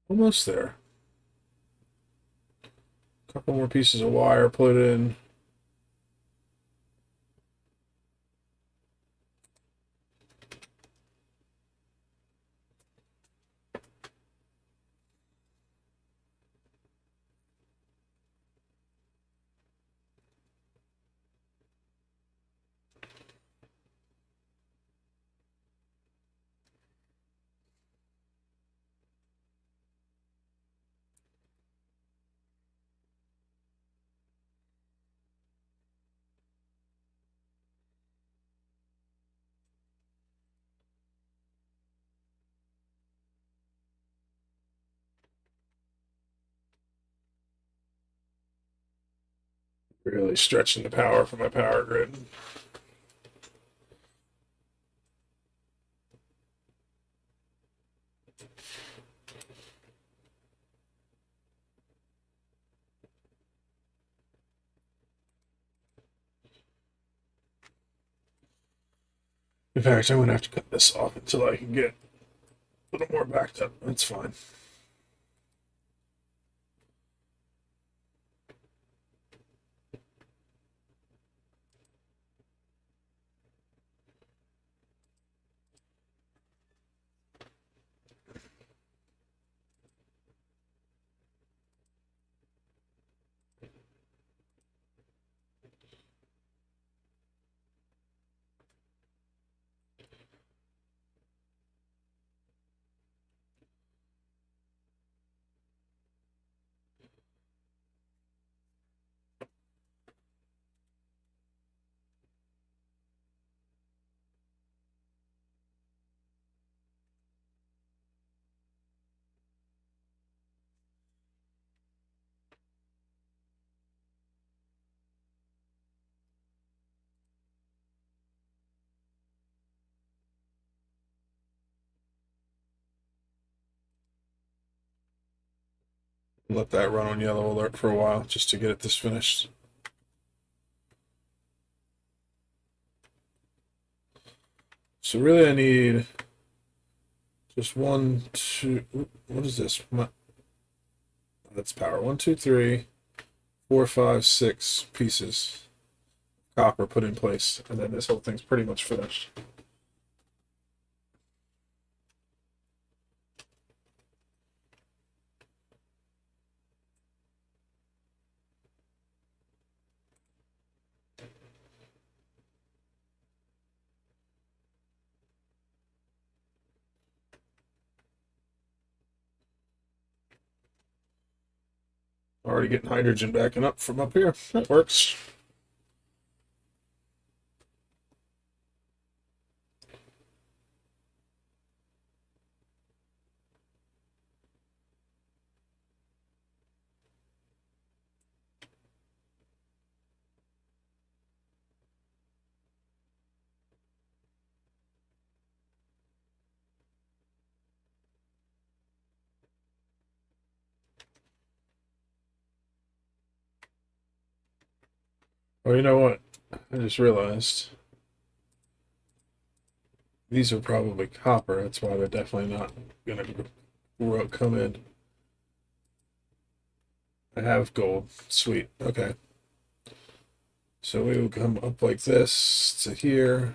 Speaker 1: Almost there. Couple more pieces of wire put in. Really stretching the power for my power grid. In fact, I'm gonna have to cut this off until I can get a little more backed up. That's fine. Let that run on yellow alert for a while just to get this finished. So really I need just one, two, what is this? That's power. 1, 2, 3, 4, 5, 6 pieces of copper put in place, and then this whole thing's pretty much finished. Already getting hydrogen backing up from up here. That works. Oh, you know what? I just realized these are probably copper. That's why they're definitely not gonna come in. I have gold. Sweet. Okay. So we will come up like this to here,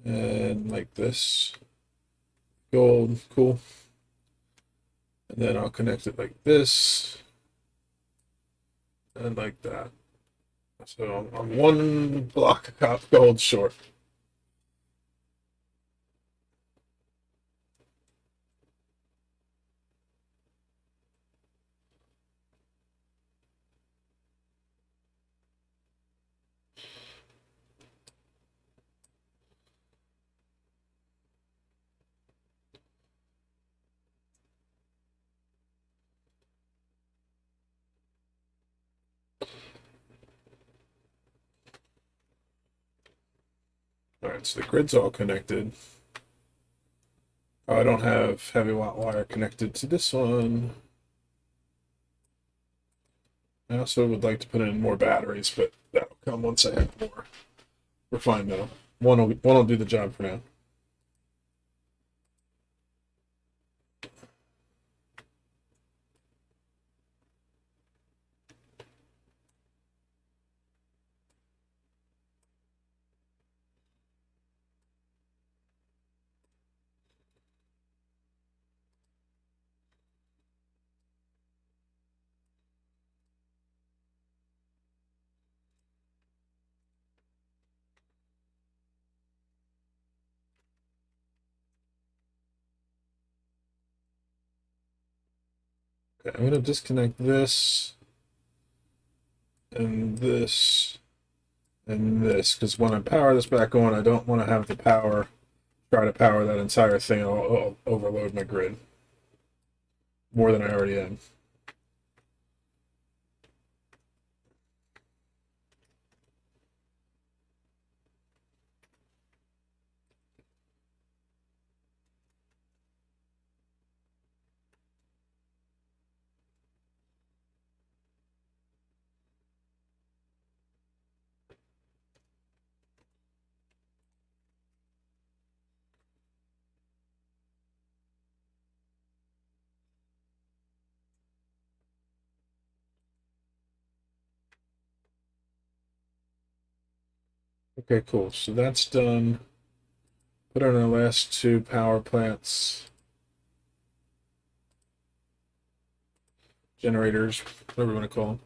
Speaker 1: and like this. Gold. Cool. And then I'll connect it like this, and like that. So I'm one block of cop gold short. All right, so the grid's all connected. Oh, I don't have heavy watt wire connected to this one. I also would like to put in more batteries, but that'll come once I have more. We're fine though. One will do the job for now. Okay, I'm gonna disconnect this and this and this because when I power this back on, I don't want to have the power try to power that entire thing. I'll overload my grid more than I already am. Okay, cool. So that's done. Put on our last two power plants, generators, whatever you want to call them.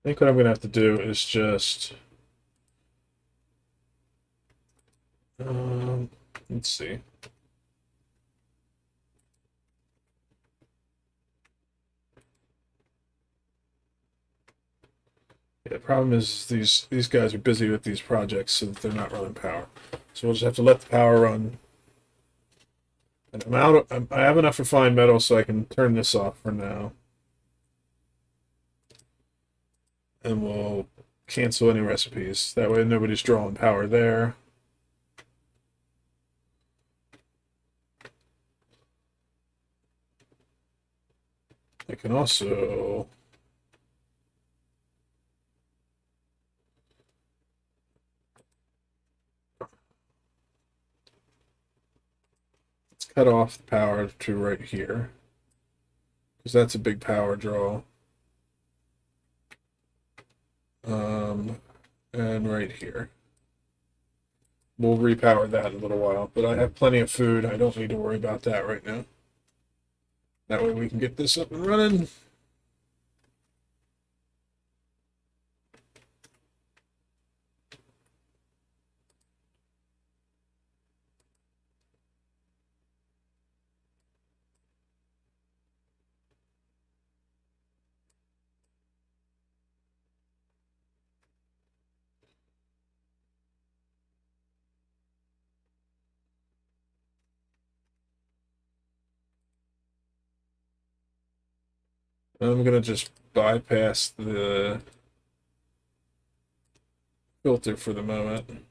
Speaker 1: I think what I'm going to have to do is just, um, let's see. Yeah, the problem is these guys are busy with these projects, so that they're not running power. So we'll just have to let the power run. And I have enough refined metal, so I can turn this off for now, and we'll cancel any recipes. That way, nobody's drawing power there. I can also cut off the power to right here, because that's a big power draw. Um, and right here. We'll repower that in a little while, but I have plenty of food. I don't need to worry about that right now. That way we can get this up and running. I'm gonna just bypass the filter for the moment.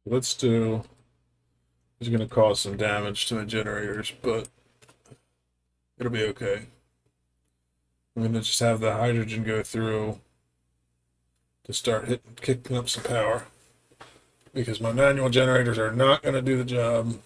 Speaker 1: Let's do. It's gonna cause some damage to my generators, but it'll be okay. I'm gonna just have the hydrogen go through to start kicking up some power, because my manual generators are not gonna do the job.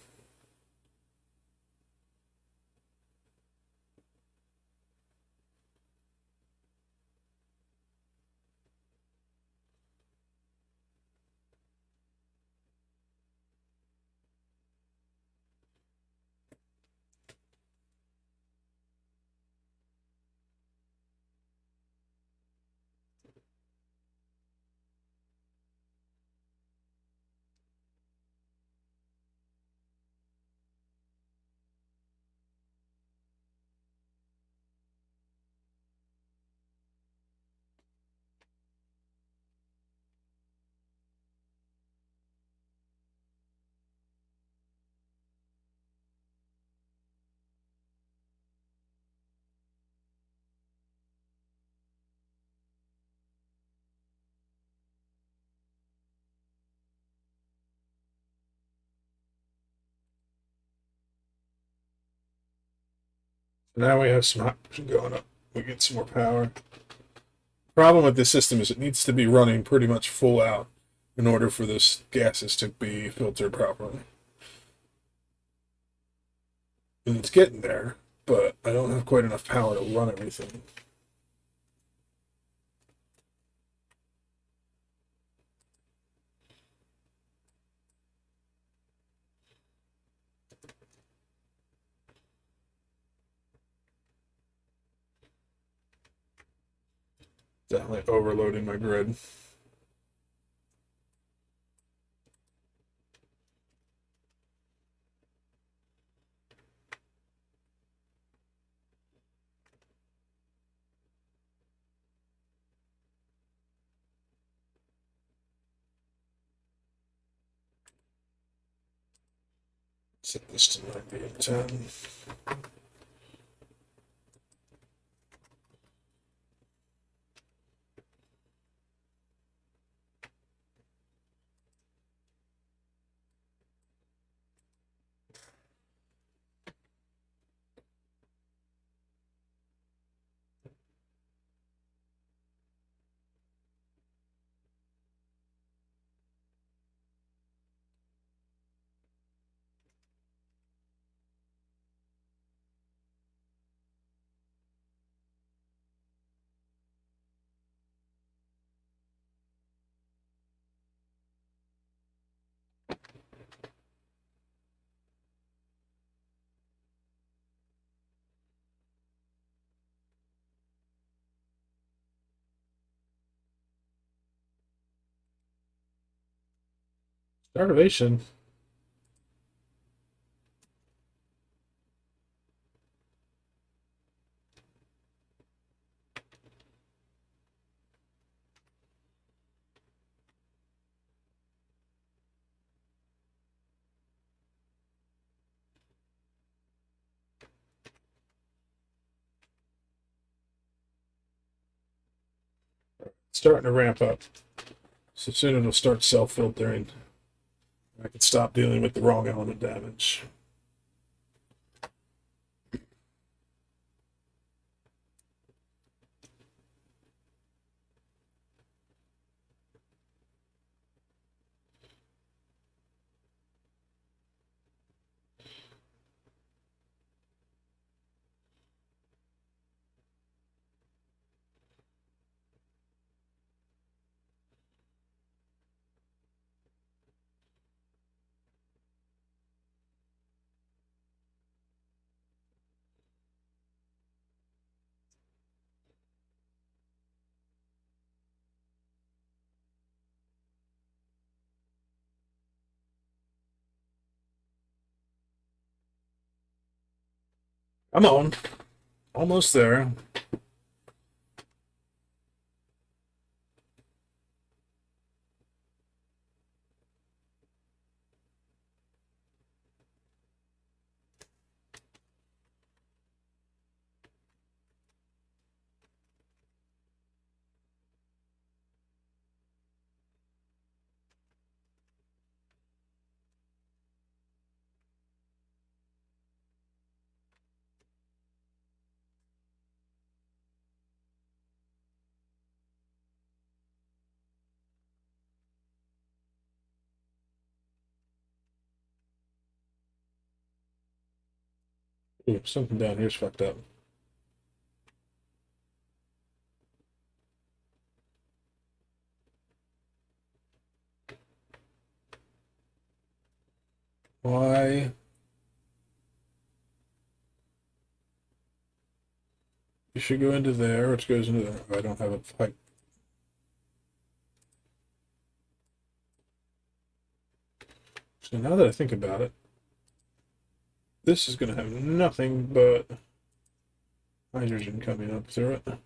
Speaker 1: Now we have some hydrogen going up. we get some more power. Problem with this system is it needs to be running pretty much full out in order for this gases to be filtered properly. And it's getting there, but I don't have quite enough power to run everything. Definitely overloading my grid. Set this to 90 and 10. Starvation. Starting to ramp up. So soon it'll start self-filtering. I can stop dealing with the wrong element damage. I'm on. Almost there. Ooh, something down here's fucked up. Why? You should go into there, which goes into there. Oh, I don't have a pipe. So now that I think about it, this is going to have nothing but hydrogen coming up through it.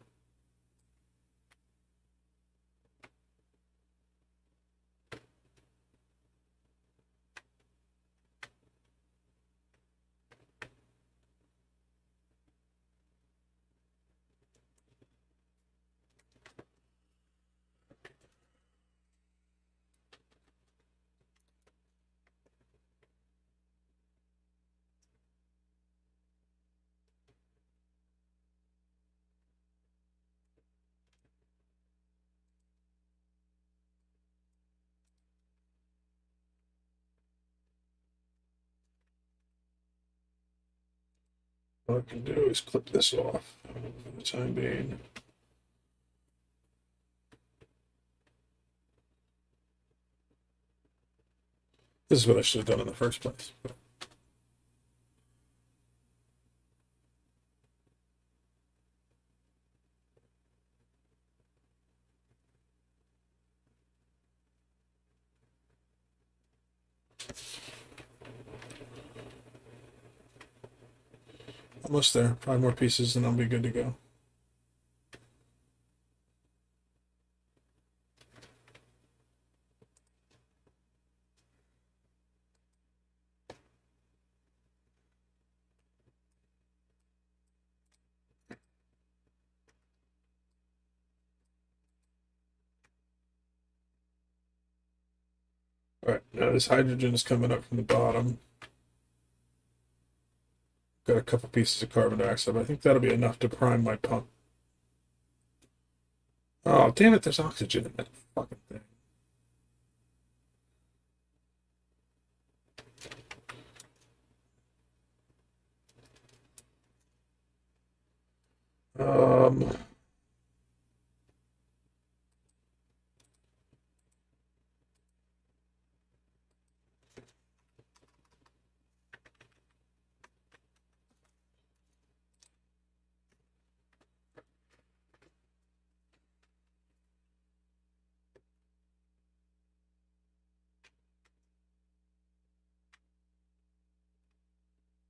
Speaker 1: What I can do is clip this off for the time being. This is what I should have done in the first place. Almost there. 5 more pieces and I'll be good to go. All right, now this hydrogen is coming up from the bottom. Got a couple pieces of carbon dioxide, but I think that'll be enough to prime my pump. Oh, damn it, there's oxygen in that fucking thing. Um,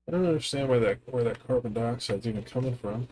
Speaker 1: I don't understand where that carbon dioxide's even coming from.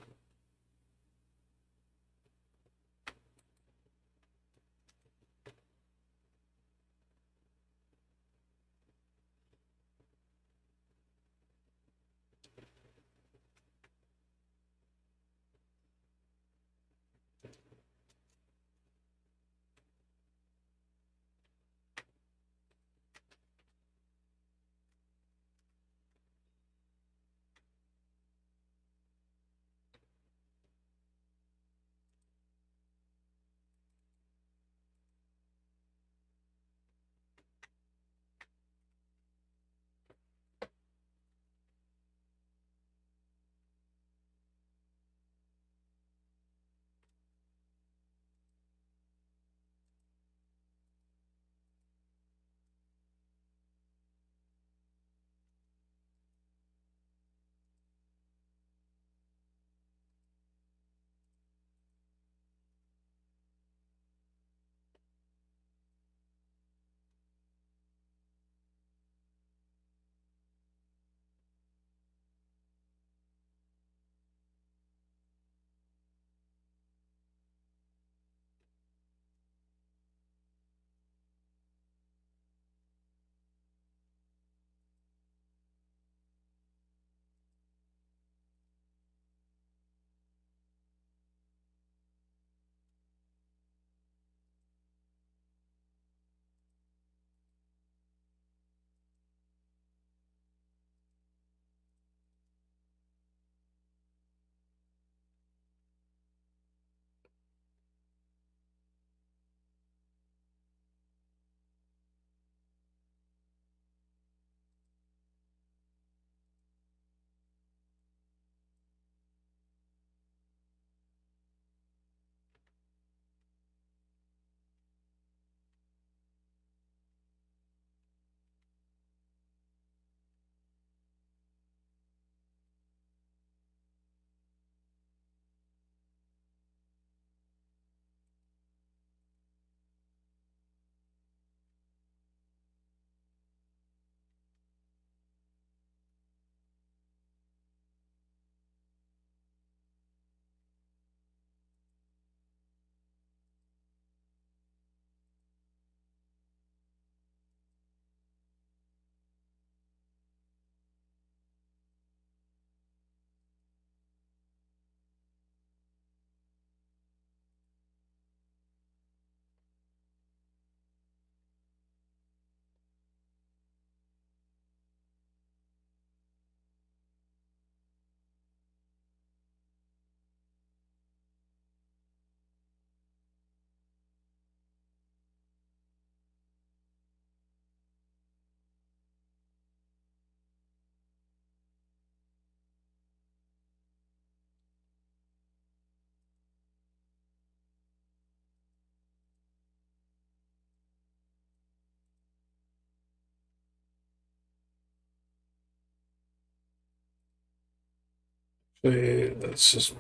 Speaker 1: Let's just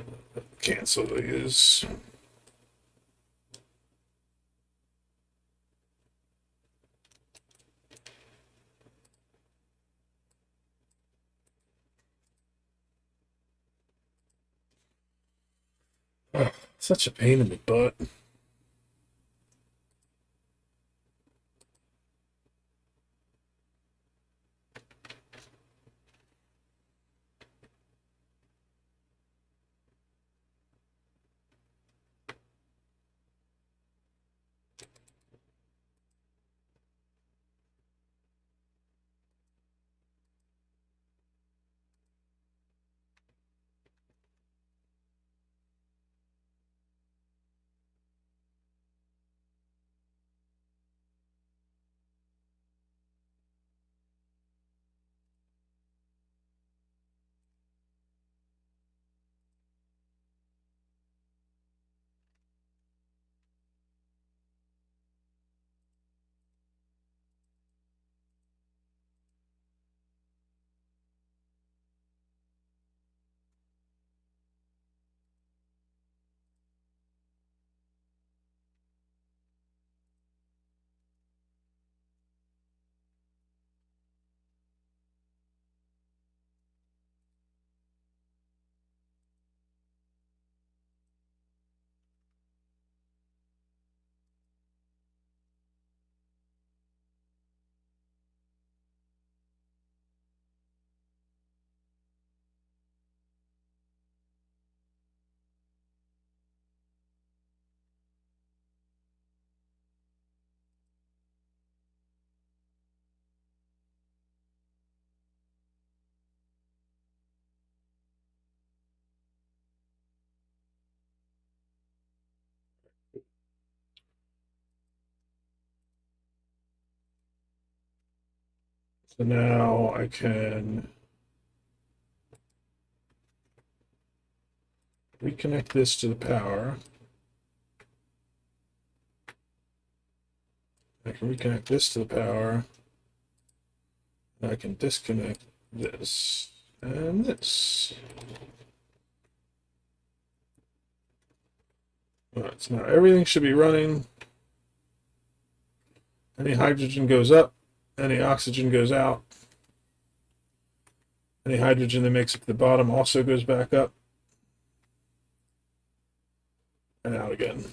Speaker 1: cancel these. Oh, such a pain in the butt. So now I can reconnect this to the power. I can reconnect this to the power. I can disconnect this and this. All right, so now everything should be running. Any hydrogen goes up, any oxygen goes out. Any hydrogen that makes it to the bottom also goes back up and out again.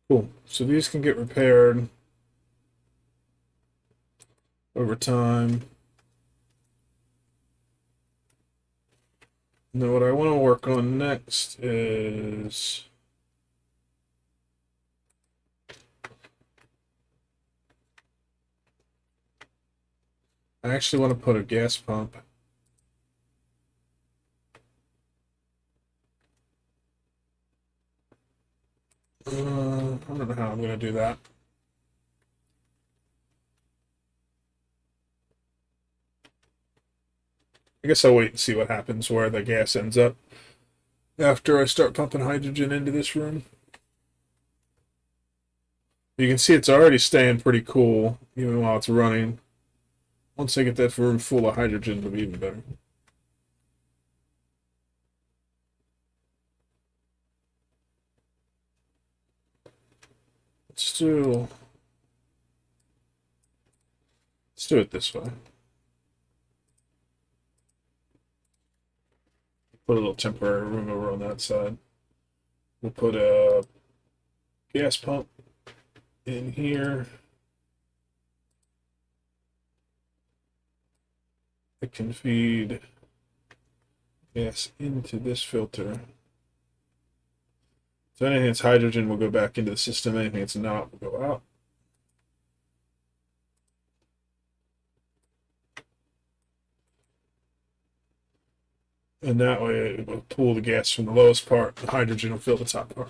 Speaker 1: Cool. So these can get repaired over time. And then what I want to work on next is I actually want to put a gas pump. I don't know how I'm going to do that. I guess I'll wait and see what happens where the gas ends up after I start pumping hydrogen into this room. You can see it's already staying pretty cool even while it's running. Once I get that room full of hydrogen, it'll be even better. Let's do it this way. Put a little temporary room over on that side. We'll put a gas pump in here. It can feed gas into this filter. So anything that's hydrogen will go back into the system. Anything that's not will go out. And that way it will pull the gas from the lowest part. The hydrogen will fill the top part.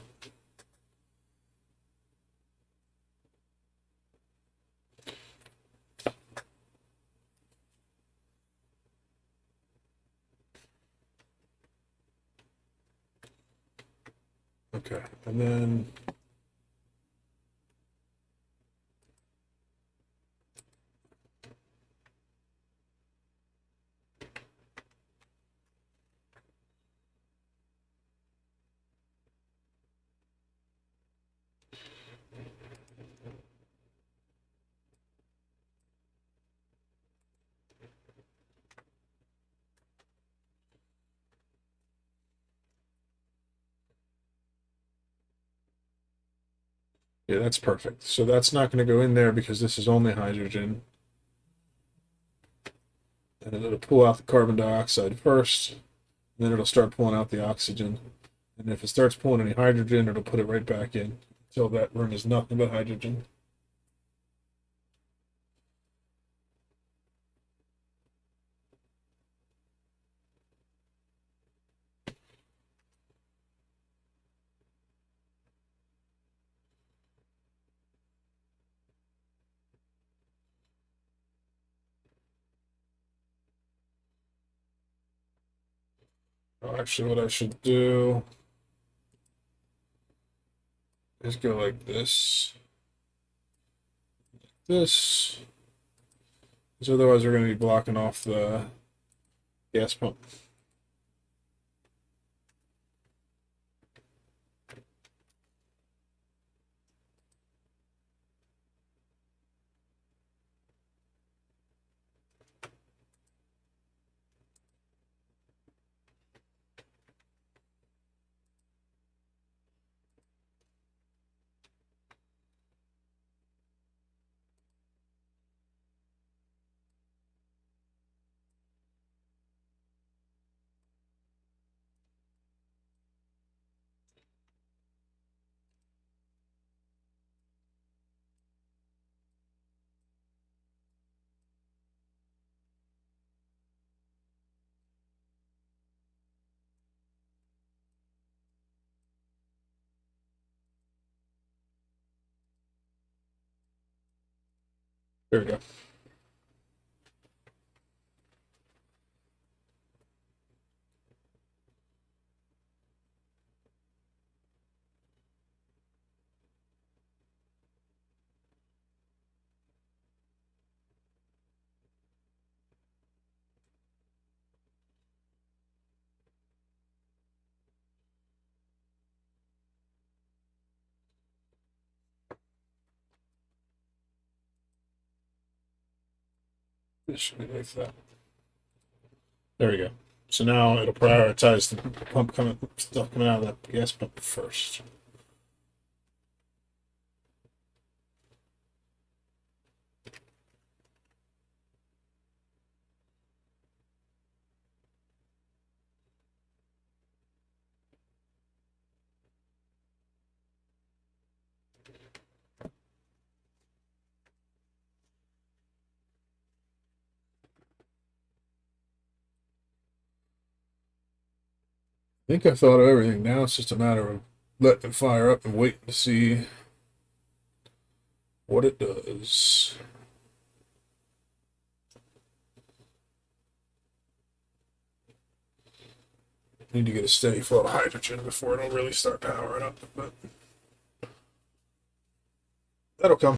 Speaker 1: Okay, and then yeah, that's perfect. So that's not going to go in there because this is only hydrogen. And then it'll pull out the carbon dioxide first, and then it'll start pulling out the oxygen. And if it starts pulling any hydrogen, it'll put it right back in until that room is nothing but hydrogen. Oh, actually, what I should do is go like this, this, because otherwise we're going to be blocking off the gas pump. There we go. This should be like that. There we go. So now it'll prioritize the pump stuff coming out of the gas pump first. I think I thought of everything. Now it's just a matter of letting it fire up and waiting to see what it does. Need to get a steady flow of hydrogen before it'll really start powering up, but that'll come.